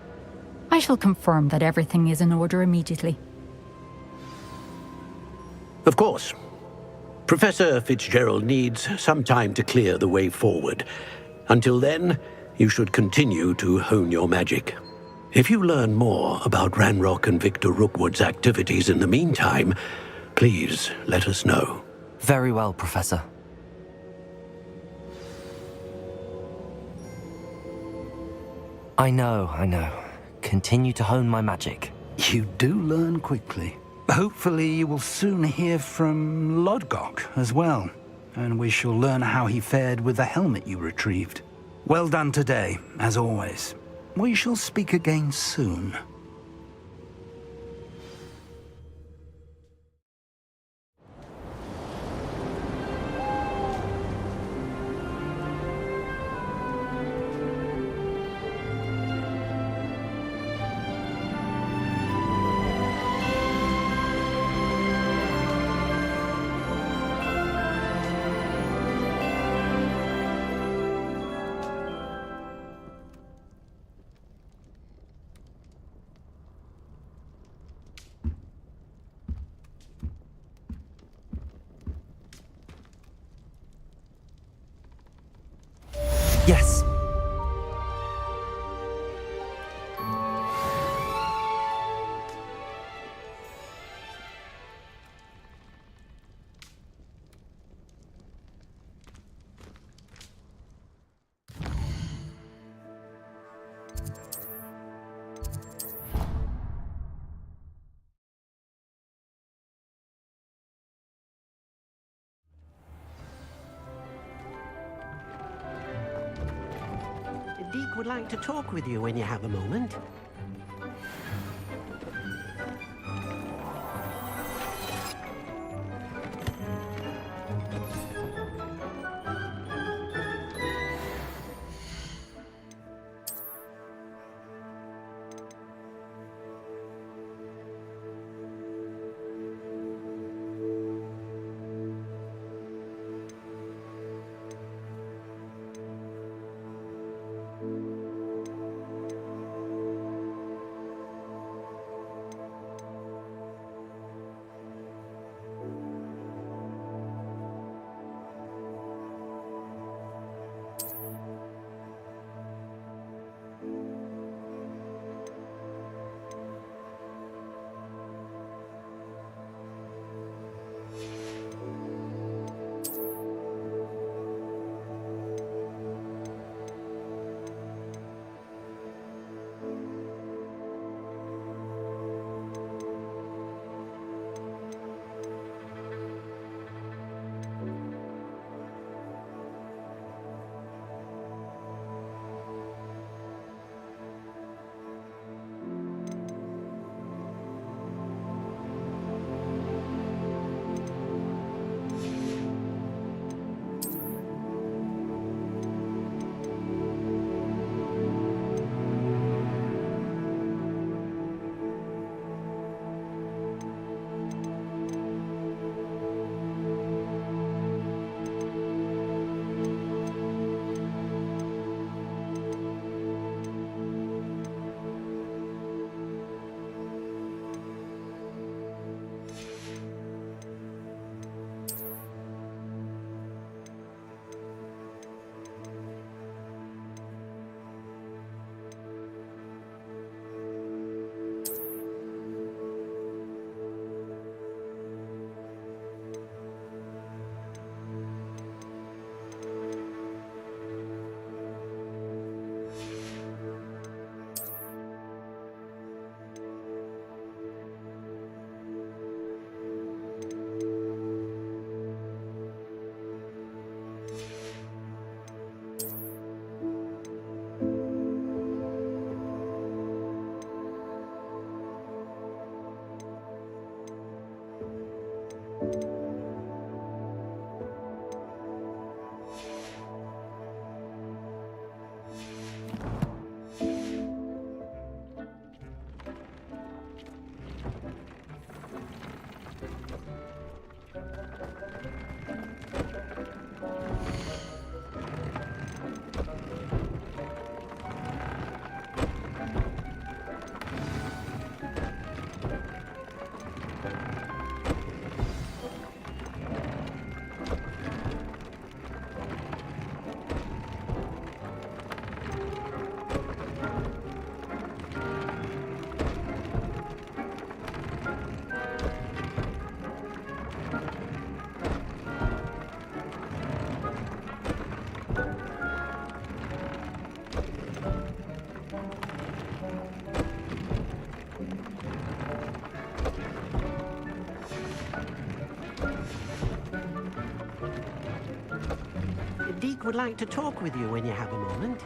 I shall confirm that everything is in order immediately. Of course. Professor Fitzgerald needs some time to clear the way forward. Until then, you should continue to hone your magic. If you learn more about Ranrock and Victor Rookwood's activities in the meantime, please let us know. Very well, Professor. I know. Continue to hone my magic. You do learn quickly. Hopefully you will soon hear from Lodgok as well, and we shall learn how he fared with the helmet you retrieved. Well done today, as always. We shall speak again soon. Yes. Deke would like to talk with you when you have a moment. Deek would like to talk with you when you have a moment.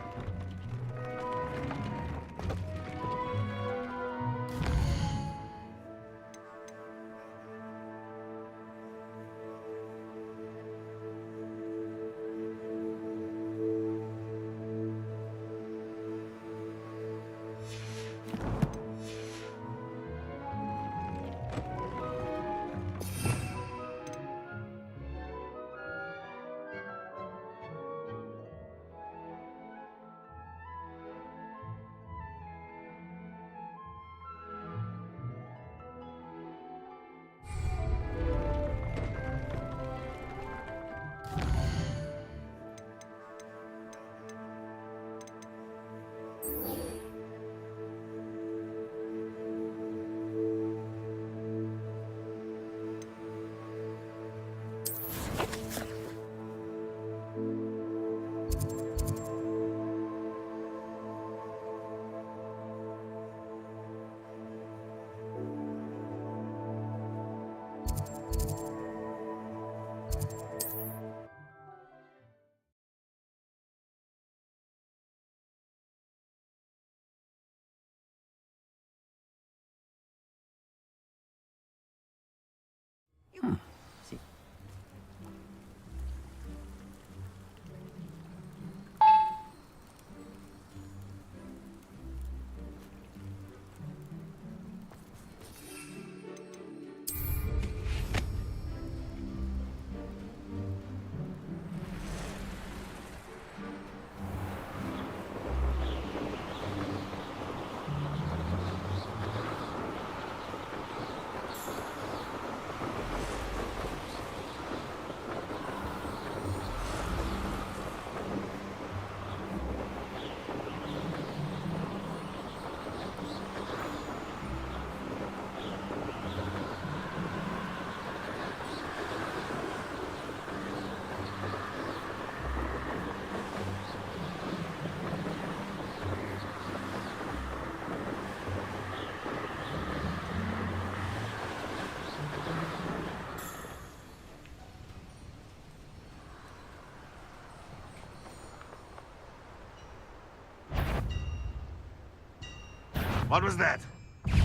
What was that?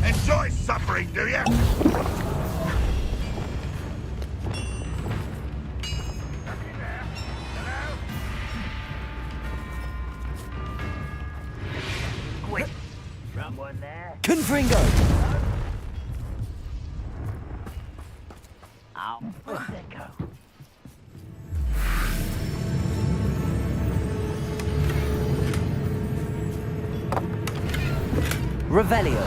Enjoy suffering, do you? Quick! Someone there? Confringo! Oh, where'd they go? Revelio.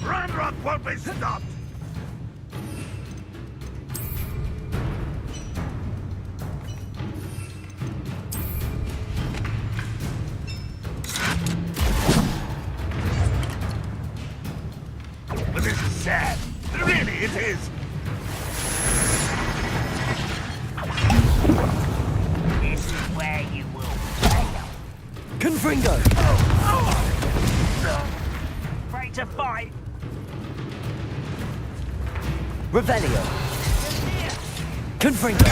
Ranrock won't be stopped! But this is sad. Really, it is. This is where you will fail. Confringo! Afraid to fight? Revelio. Confringo!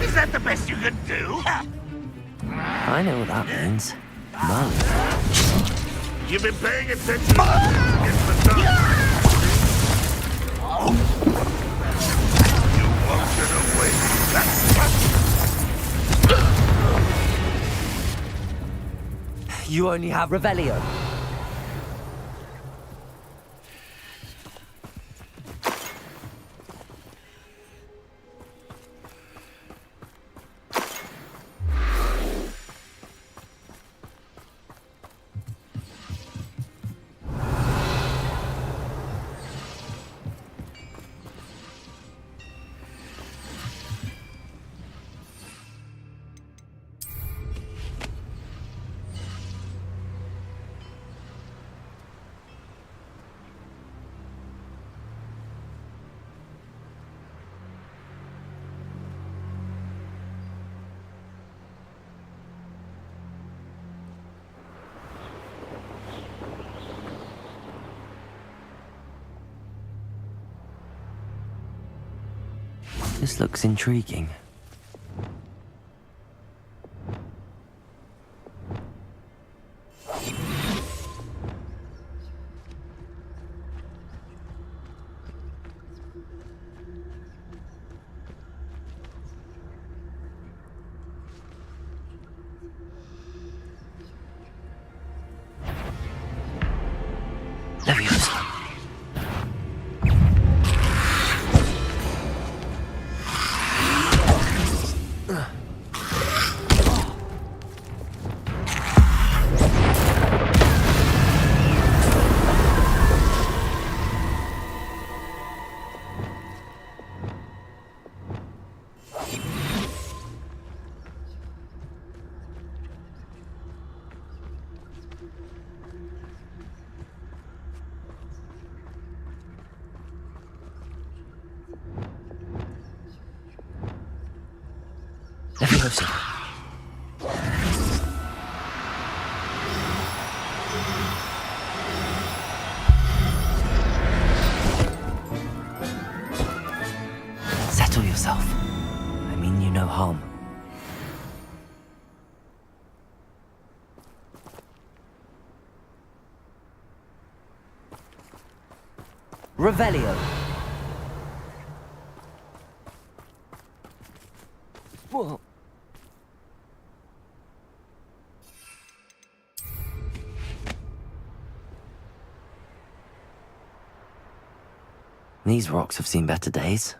Is that the best you can do? I know what that means. Run. You've been paying attention? It's the done. You won't get away. You only have Revelio. This looks intriguing. Leviosa. Leviosa. Settle yourself. I mean you no harm. Revelio. Whoa. These rocks have seen better days.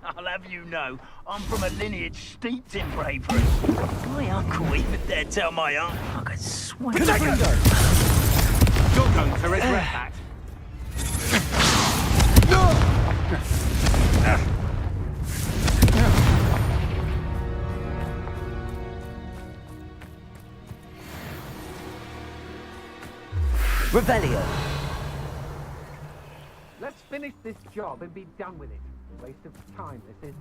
I'll have you know, I'm from a lineage steeped in bravery. My uncle even dared tell my aunt I could swim. You're going to regret that. Revelio. Let's finish this job and be done with it. Waste of time, this is.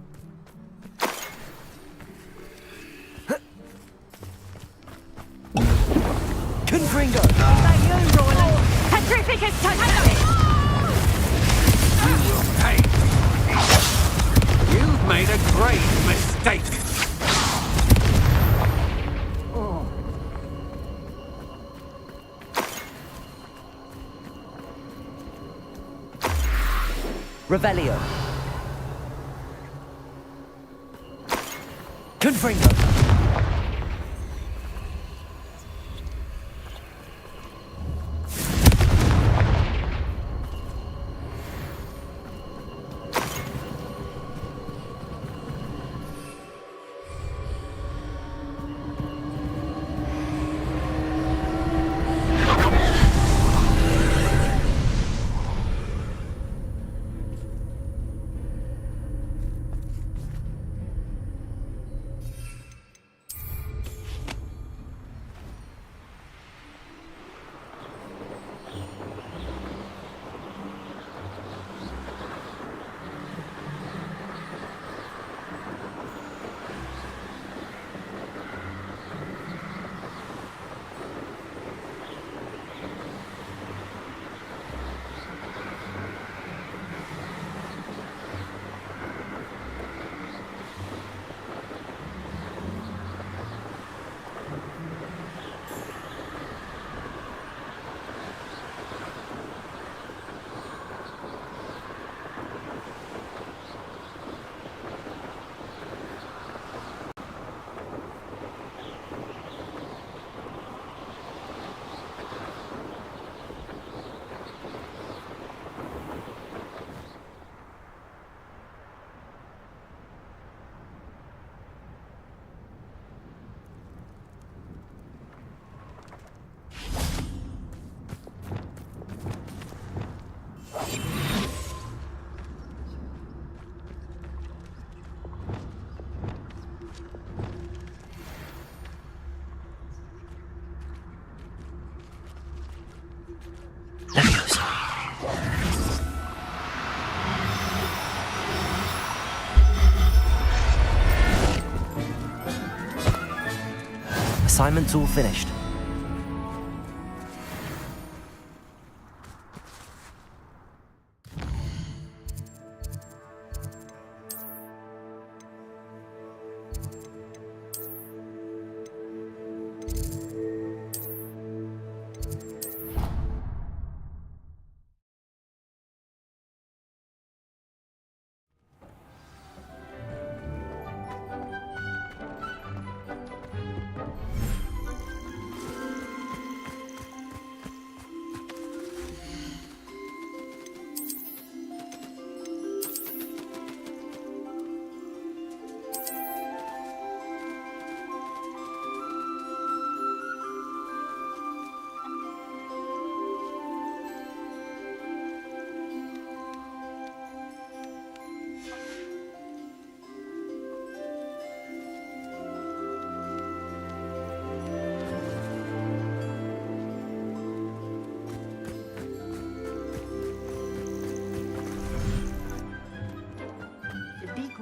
Confringo! Petrificus Totalus! You will pay. You've made a grave mistake. Revelio. Confringo. Assignment's all finished.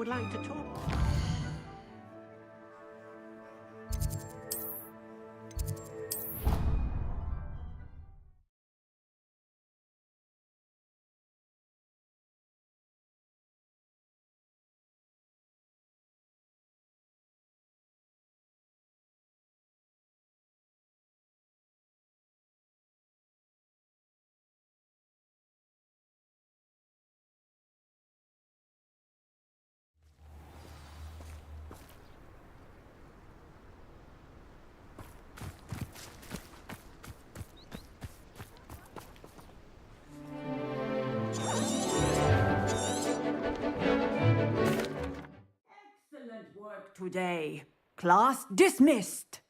would like to talk. Excellent work today. Class dismissed.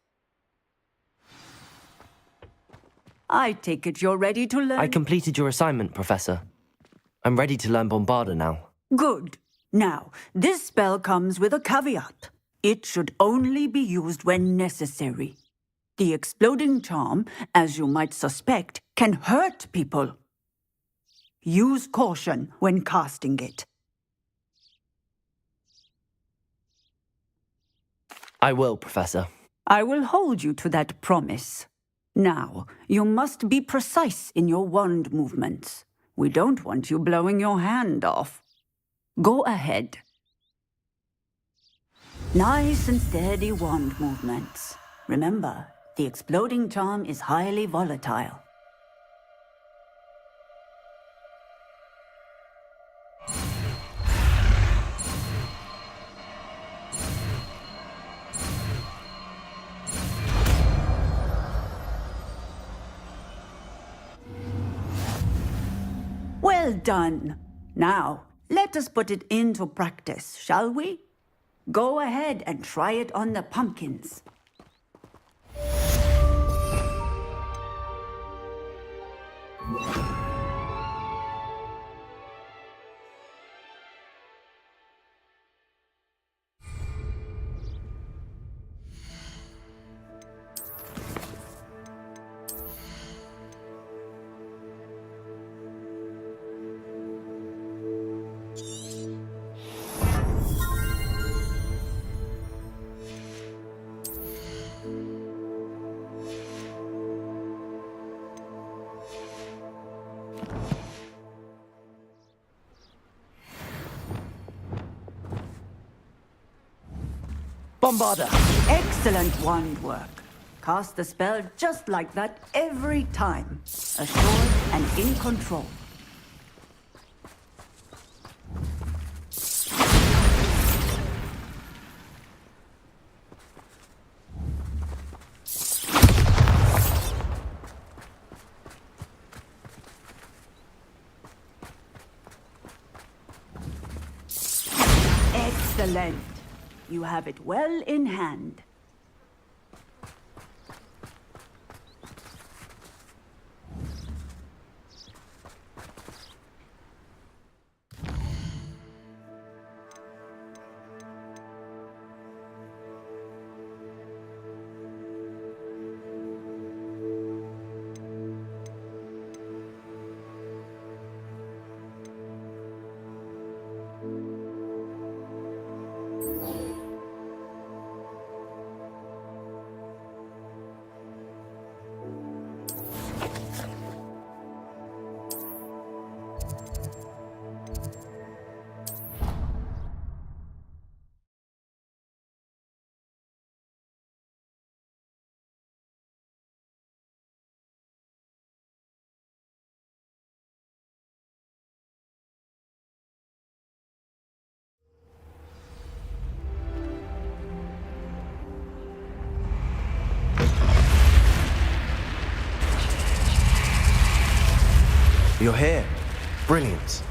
I take it you're ready to learn. I completed your assignment, Professor. I'm ready to learn Bombarda now. Good. Now, this spell comes with a caveat. It should only be used when necessary. The exploding charm, as you might suspect, can hurt people. Use caution when casting it. I will, Professor. I will hold you to that promise. Now, you must be precise in your wand movements. We don't want you blowing your hand off. Go ahead. Nice and steady wand movements. Remember, the exploding charm is highly volatile. Well done. Now, let us put it into practice, shall we? Go ahead and try it on the pumpkins. Bombarda! Excellent wand work. Cast the spell just like that every time. Assured and in control. Excellent. You have it well in hand. You're here. Brilliant.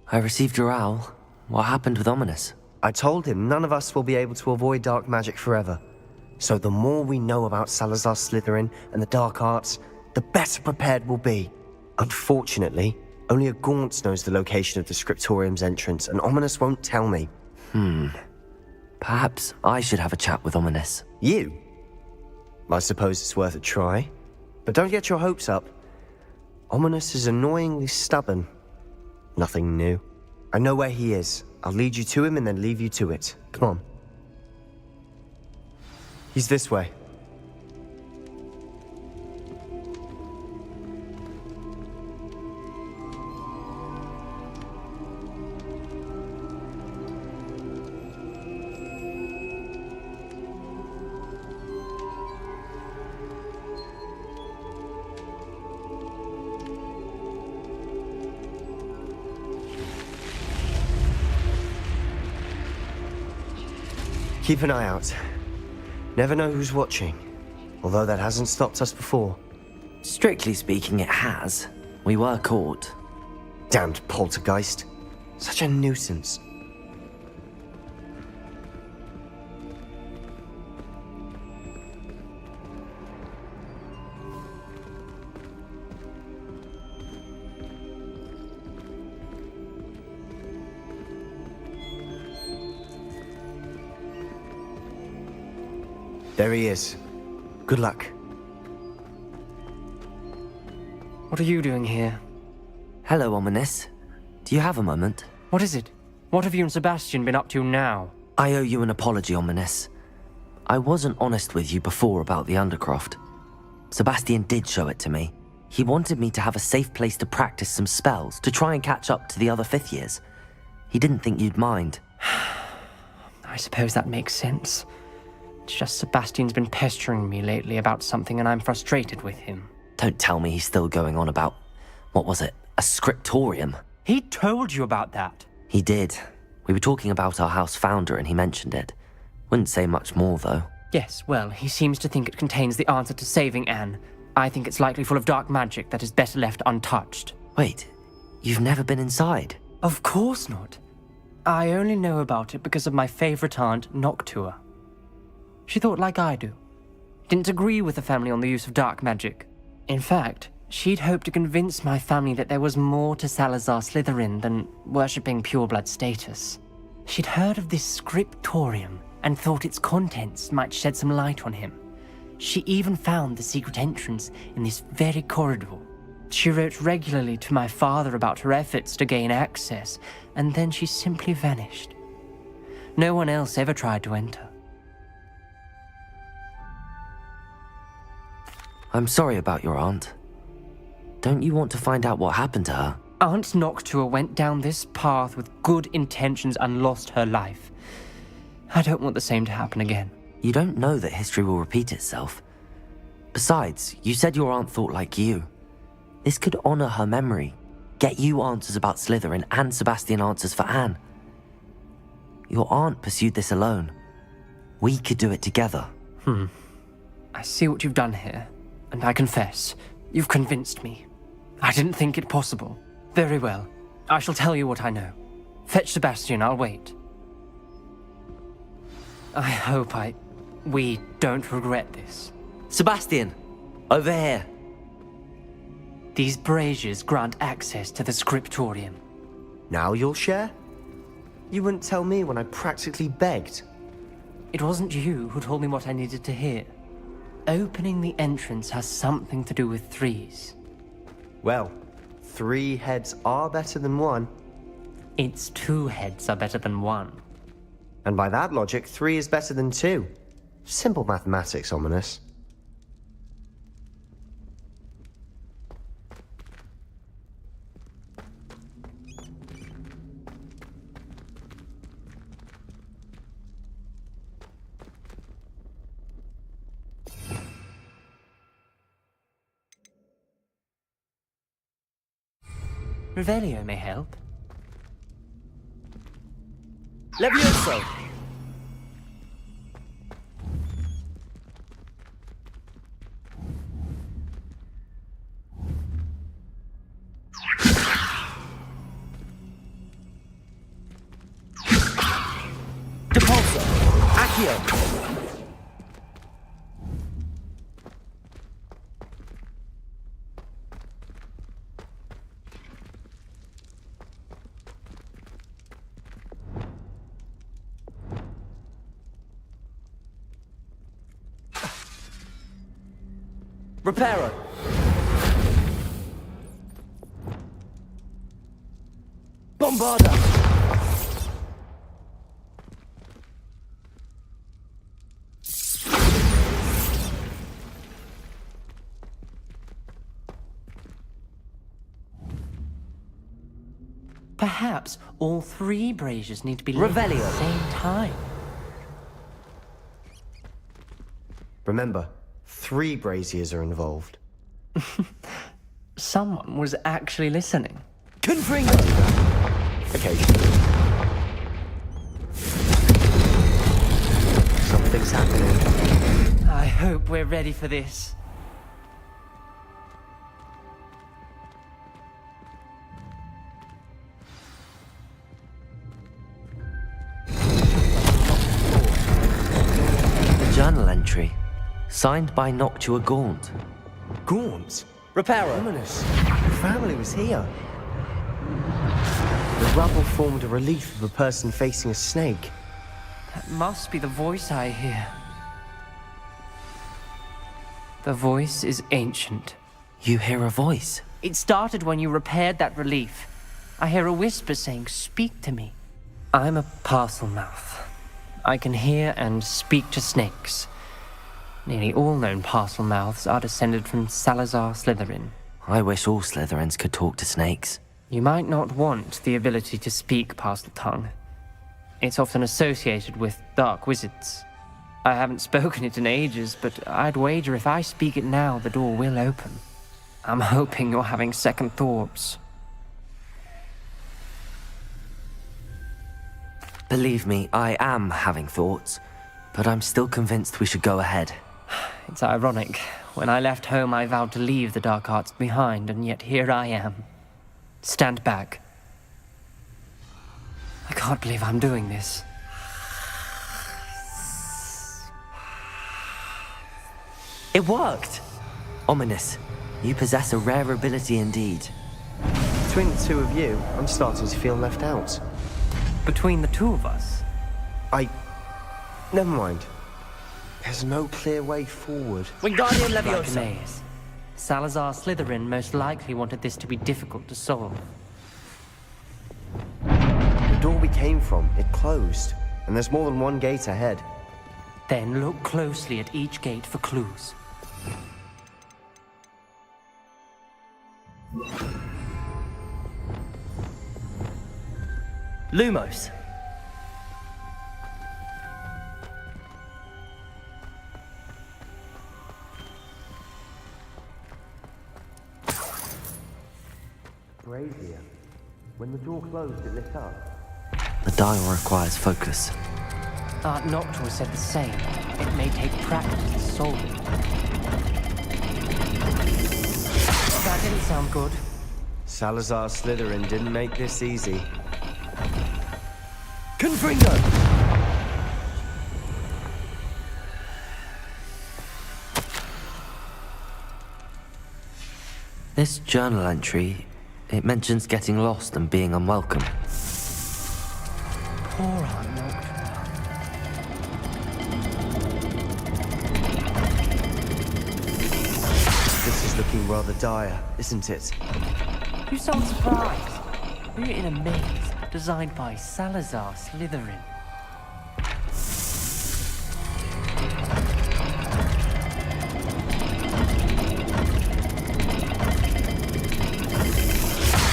I received your owl. What happened with Ominous? I told him none of us will be able to avoid dark magic forever. So the more we know about Salazar Slytherin and the dark arts, the better prepared we'll be. Unfortunately, only a Gaunt knows the location of the Scriptorium's entrance, and Ominous won't tell me. Perhaps I should have a chat with Ominous. You? I suppose it's worth a try. But don't get your hopes up. Ominous is annoyingly stubborn. Nothing new. I know where he is. I'll lead you to him and then leave you to it. Come on. He's this way. Keep an eye out. Never know who's watching, although that hasn't stopped us before. Strictly speaking, it has. We were caught. Damned poltergeist. Such a nuisance. There he is. Good luck. What are you doing here? Hello, Ominous. Do you have a moment? What is it? What have you and Sebastian been up to now? I owe you an apology, Ominous. I wasn't honest with you before about the Undercroft. Sebastian did show it to me. He wanted me to have a safe place to practice some spells, to try and catch up to the other 5th years. He didn't think you'd mind. I suppose that makes sense. It's just Sebastian's been pestering me lately about something and I'm frustrated with him. Don't tell me he's still going on about, what was it, a scriptorium? He told you about that? He did. We were talking about our house founder and he mentioned it. Wouldn't say much more, though. Yes, well, he seems to think it contains the answer to saving Anne. I think it's likely full of dark magic that is better left untouched. Wait, you've never been inside? Of course not. I only know about it because of my favorite aunt, Noctua. She thought like I do. Didn't agree with the family on the use of dark magic. In fact, she'd hoped to convince my family that there was more to Salazar Slytherin than worshipping pureblood status. She'd heard of this scriptorium and thought its contents might shed some light on him. She even found the secret entrance in this very corridor. She wrote regularly to my father about her efforts to gain access, and then she simply vanished. No one else ever tried to enter. I'm sorry about your aunt. Don't you want to find out what happened to her? Aunt Noctua went down this path with good intentions and lost her life. I don't want the same to happen again. You don't know that history will repeat itself. Besides, you said your aunt thought like you. This could honor her memory, get you answers about Slytherin and Sebastian answers for Anne. Your aunt pursued this alone. We could do it together. I see what you've done here. And I confess, you've convinced me. I didn't think it possible. Very well. I shall tell you what I know. Fetch Sebastian, I'll wait. I hope we don't regret this. Sebastian! Over here! These braziers grant access to the scriptorium. Now you'll share? You wouldn't tell me when I practically begged. It wasn't you who told me what I needed to hear. Opening the entrance has something to do with 3s. Well, 3 heads are better than 1. It's 2 heads are better than 1. And by that logic, 3 is better than 2. Simple mathematics, Ominous. Revelio may help. Levioso! Depulso! Accio! Reparo. Bombarda. Perhaps all 3 braziers need to be lit at the same time. Remember, 3 braziers are involved. Someone was actually listening. Confringo! Occasionally. Something's happening. I hope we're ready for this. Journal entry, signed by Noctua Gaunt. Gaunt? Reparo. Ominous. The family was here. The rubble formed a relief of a person facing a snake. That must be the voice I hear. The voice is ancient. You hear a voice? It started when you repaired that relief. I hear a whisper saying, "Speak to me." I'm a parcel mouth. I can hear and speak to snakes. Nearly all known parcel mouths are descended from Salazar Slytherin. I wish all Slytherins could talk to snakes. You might not want the ability to speak parcel tongue. It's often associated with dark wizards. I haven't spoken it in ages, but I'd wager if I speak it now, the door will open. I'm hoping you're having second thoughts. Believe me, I am having thoughts, but I'm still convinced we should go ahead. It's ironic. When I left home, I vowed to leave the dark arts behind, and yet here I am. Stand back. I can't believe I'm doing this. It worked! Ominous. You possess a rare ability indeed. Between the 2 of you, I'm starting to feel left out. Between the 2 of us? Never mind. There's no clear way forward. Wingardium Leviosa! Like maze. Salazar Slytherin most likely wanted this to be difficult to solve. The door we came from, it closed. And there's more than one gate ahead. Then look closely at each gate for clues. Lumos. Brazier. When the door closed, it lit up. The dial requires focus. Art Noctua said the same. It may take practice to solve it. That didn't sound good. Salazar Slytherin didn't make this easy. Confringo! This journal entry, it mentions getting lost and being unwelcome. Poor Art Noctua. This is looking rather dire, isn't it? You sound surprised. We're in a maze designed by Salazar Slytherin.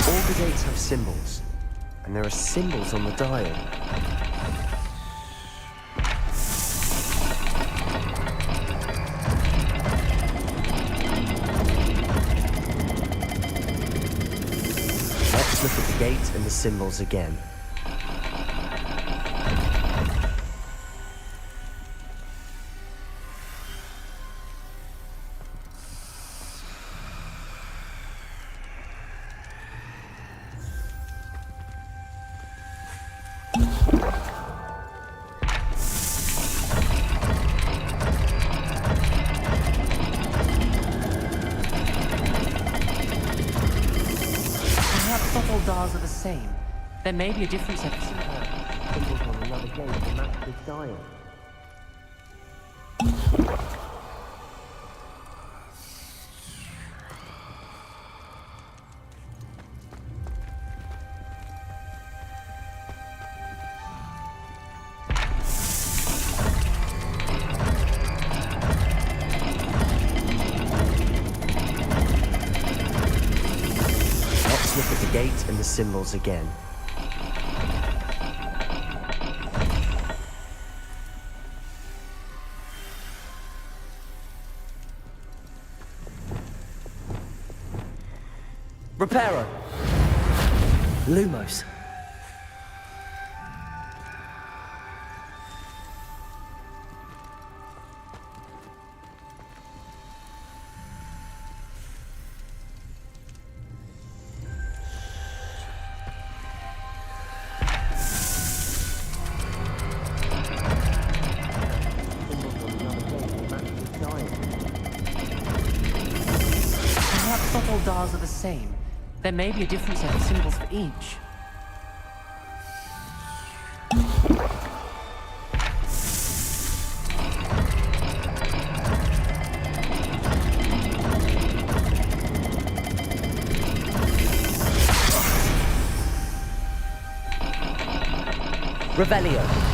All the gates have symbols, and there are symbols on the dial. Let's look at the gate and the symbols again. Not all dials are the same. There may be a different set of symbols on another gate that match this dial. gate and the symbols again. Reparo. Lumos. Perhaps not all dials are the same. There may be a different set of symbols for each. Revelio.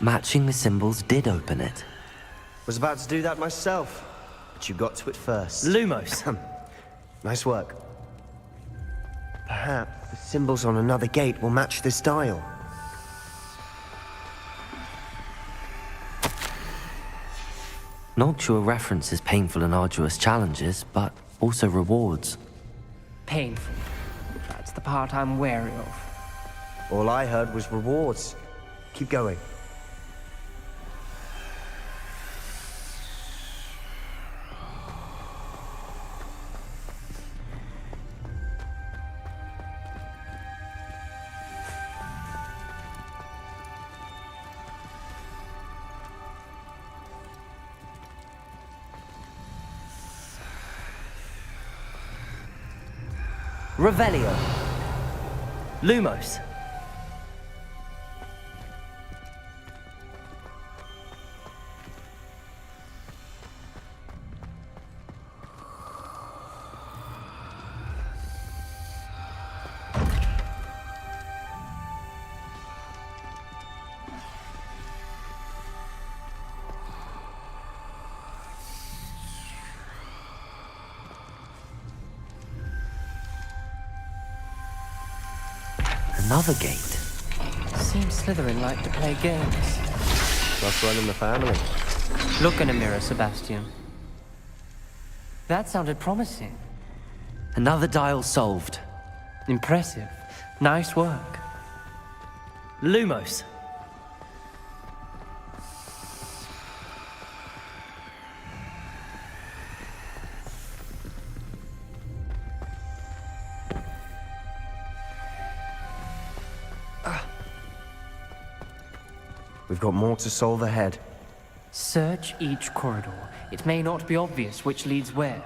Matching the symbols did open it. Was about to do that myself, but you got to it first. Lumos. Nice work. Perhaps the symbols on another gate will match this dial. Noctua references painful and arduous challenges, but also rewards. Painful. That's the part I'm wary of. All I heard was rewards. Keep going. Revelio. Lumos. Another gate. Seems Slytherin like to play games. Must run in the family. Look in a mirror, Sebastian. That sounded promising. Another dial solved. Impressive. Nice work. Lumos. We've got more to solve ahead. Search each corridor. It may not be obvious which leads where.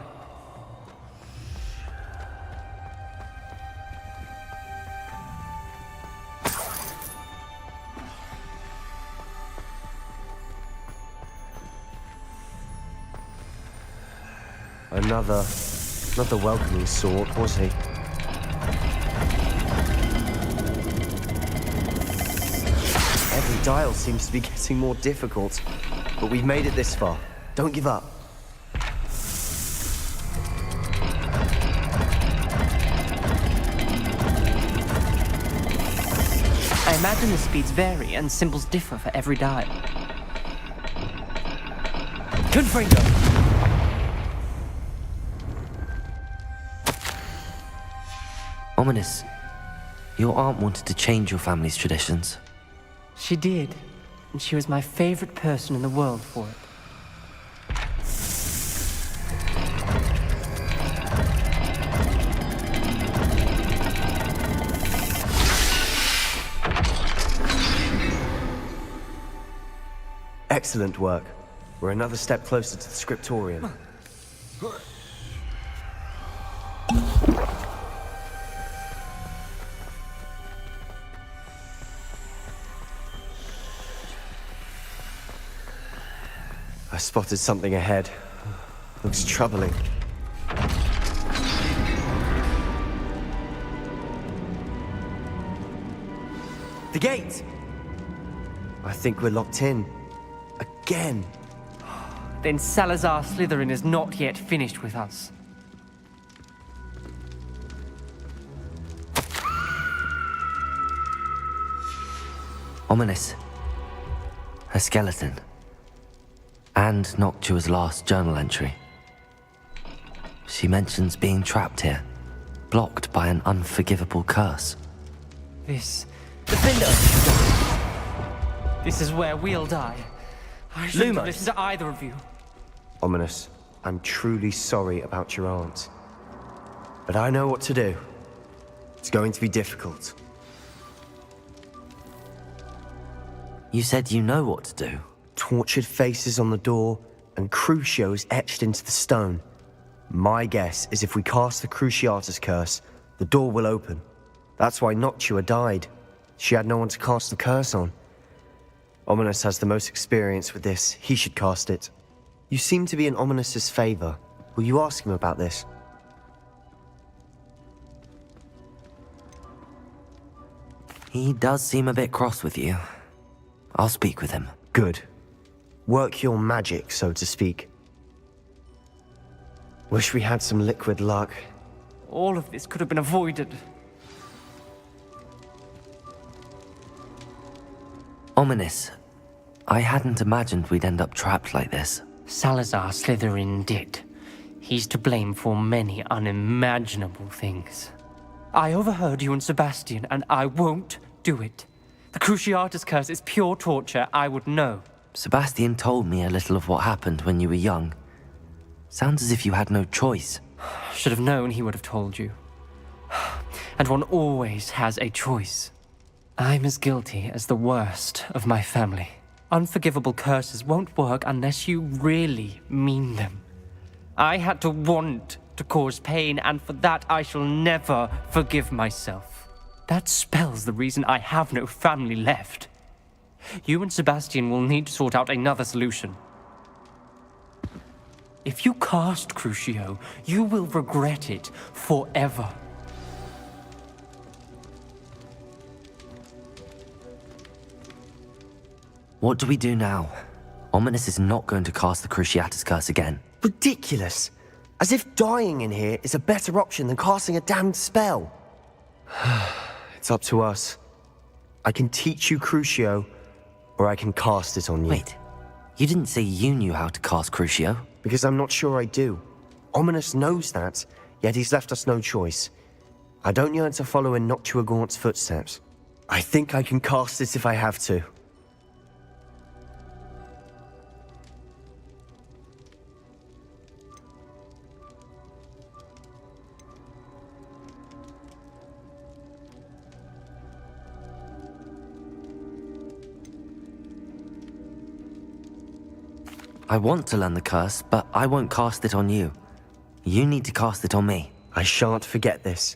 Another, not the welcoming sort, was he? dial seems to be getting more difficult. But we've made it this far. Don't give up. I imagine the speeds vary and symbols differ for every dial. Confringo! Ominous, your aunt wanted to change your family's traditions. She did, and she was my favorite person in the world for it. Excellent work. We're another step closer to the scriptorium. I spotted something ahead. Looks troubling. The gate! I think we're locked in. Again. Then Salazar Slytherin is not yet finished with us. Ominous. A skeleton. And Noctua's last journal entry. She mentions being trapped here, blocked by an unforgivable curse. This... Defender! This is where we'll die. I shouldn't have listened to either of you. Ominous, I'm truly sorry about your aunt. But I know what to do. It's going to be difficult. You said you know what to do. Tortured faces on the door and Crucios etched into the stone. My guess is if we cast the Cruciatus curse, the door will open. That's why Noctua died. She had no one to cast the curse on. Ominous has the most experience with this. He should cast it. You seem to be in Ominous's favor. Will you ask him about this? He does seem a bit cross with you. I'll speak with him. Good. Work your magic, so to speak. Wish we had some liquid luck. All of this could have been avoided. Ominous. I hadn't imagined we'd end up trapped like this. Salazar Slytherin did. He's to blame for many unimaginable things. I overheard you and Sebastian, and I won't do it. The Cruciatus curse is pure torture, I would know. Sebastian told me a little of what happened when you were young. Sounds as if you had no choice. Should have known he would have told you. And one always has a choice. I'm as guilty as the worst of my family. Unforgivable curses won't work unless you really mean them. I had to want to cause pain, and for that I shall never forgive myself. That spells the reason I have no family left. You and Sebastian will need to sort out another solution. If you cast Crucio, you will regret it forever. What do we do now? Ominous is not going to cast the Cruciatus curse again. Ridiculous! As if dying in here is a better option than casting a damned spell. It's up to us. I can teach you Crucio, or I can cast it on you. Wait, you didn't say you knew how to cast Crucio? Because I'm not sure I do. Ominous knows that, yet he's left us no choice. I don't yearn to follow in Noctua Gaunt's footsteps. I think I can cast it if I have to. I want to learn the curse, but I won't cast it on you. You need to cast it on me. I shan't forget this.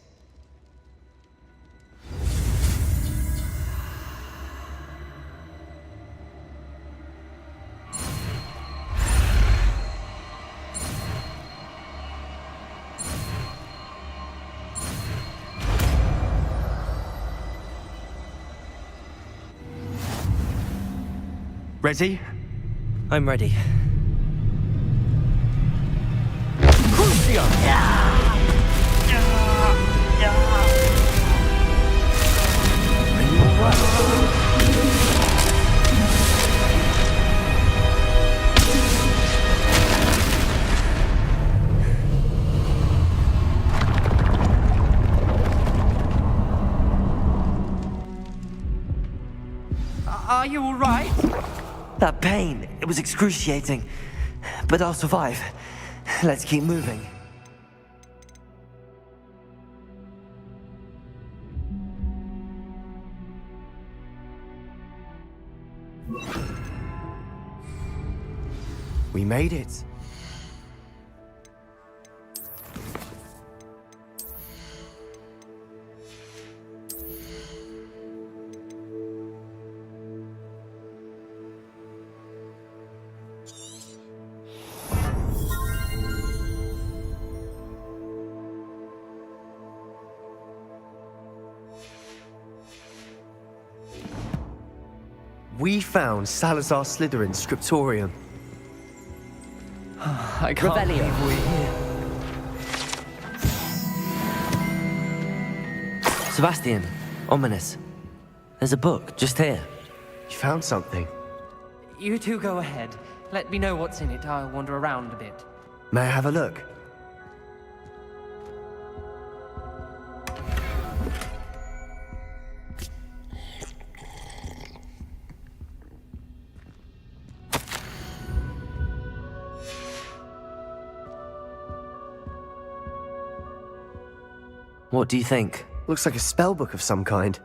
Ready? I'm ready. Are you all right? That pain, it was excruciating. But I'll survive. Let's keep moving. We made it. We found Salazar Slytherin's scriptorium. I can't believe we're here. Sebastian, ominous. There's a book just here. You found something. You two go ahead. Let me know what's in it. I'll wander around a bit. May I have a look? What do you think? Looks like a spellbook of some kind.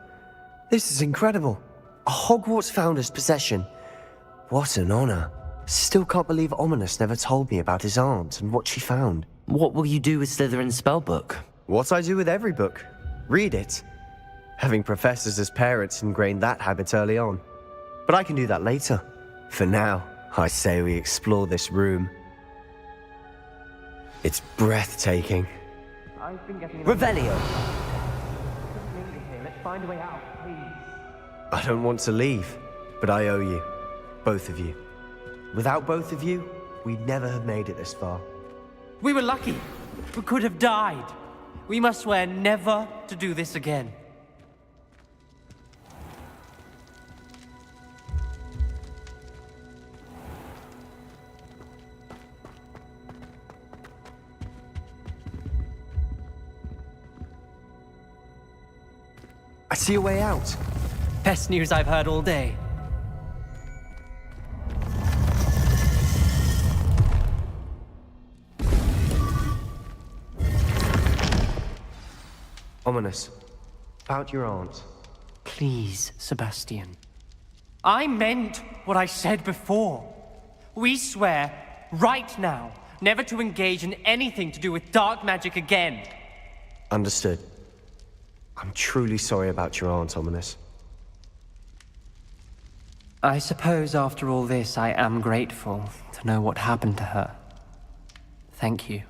This is incredible. A Hogwarts founder's possession. What an honor. Still can't believe Ominous never told me about his aunt and what she found. What will you do with Slytherin's spellbook? What I do with every book. Read it. Having professors as parents ingrained that habit early on. But I can do that later. For now, I say we explore this room. It's breathtaking. I've been getting Revelio! Let's find a way out, please. I don't want to leave, but I owe you. Both of you. Without both of you, we'd never have made it this far. We were lucky. We could have died. We must swear never to do this again. I see a way out. Best news I've heard all day. Ominous. About your aunt. Please, Sebastian. I meant what I said before. We swear, right now, never to engage in anything to do with dark magic again. Understood. I'm truly sorry about your aunt, Ominous. I suppose after all this, I am grateful to know what happened to her. Thank you.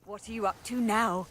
What are you up to now?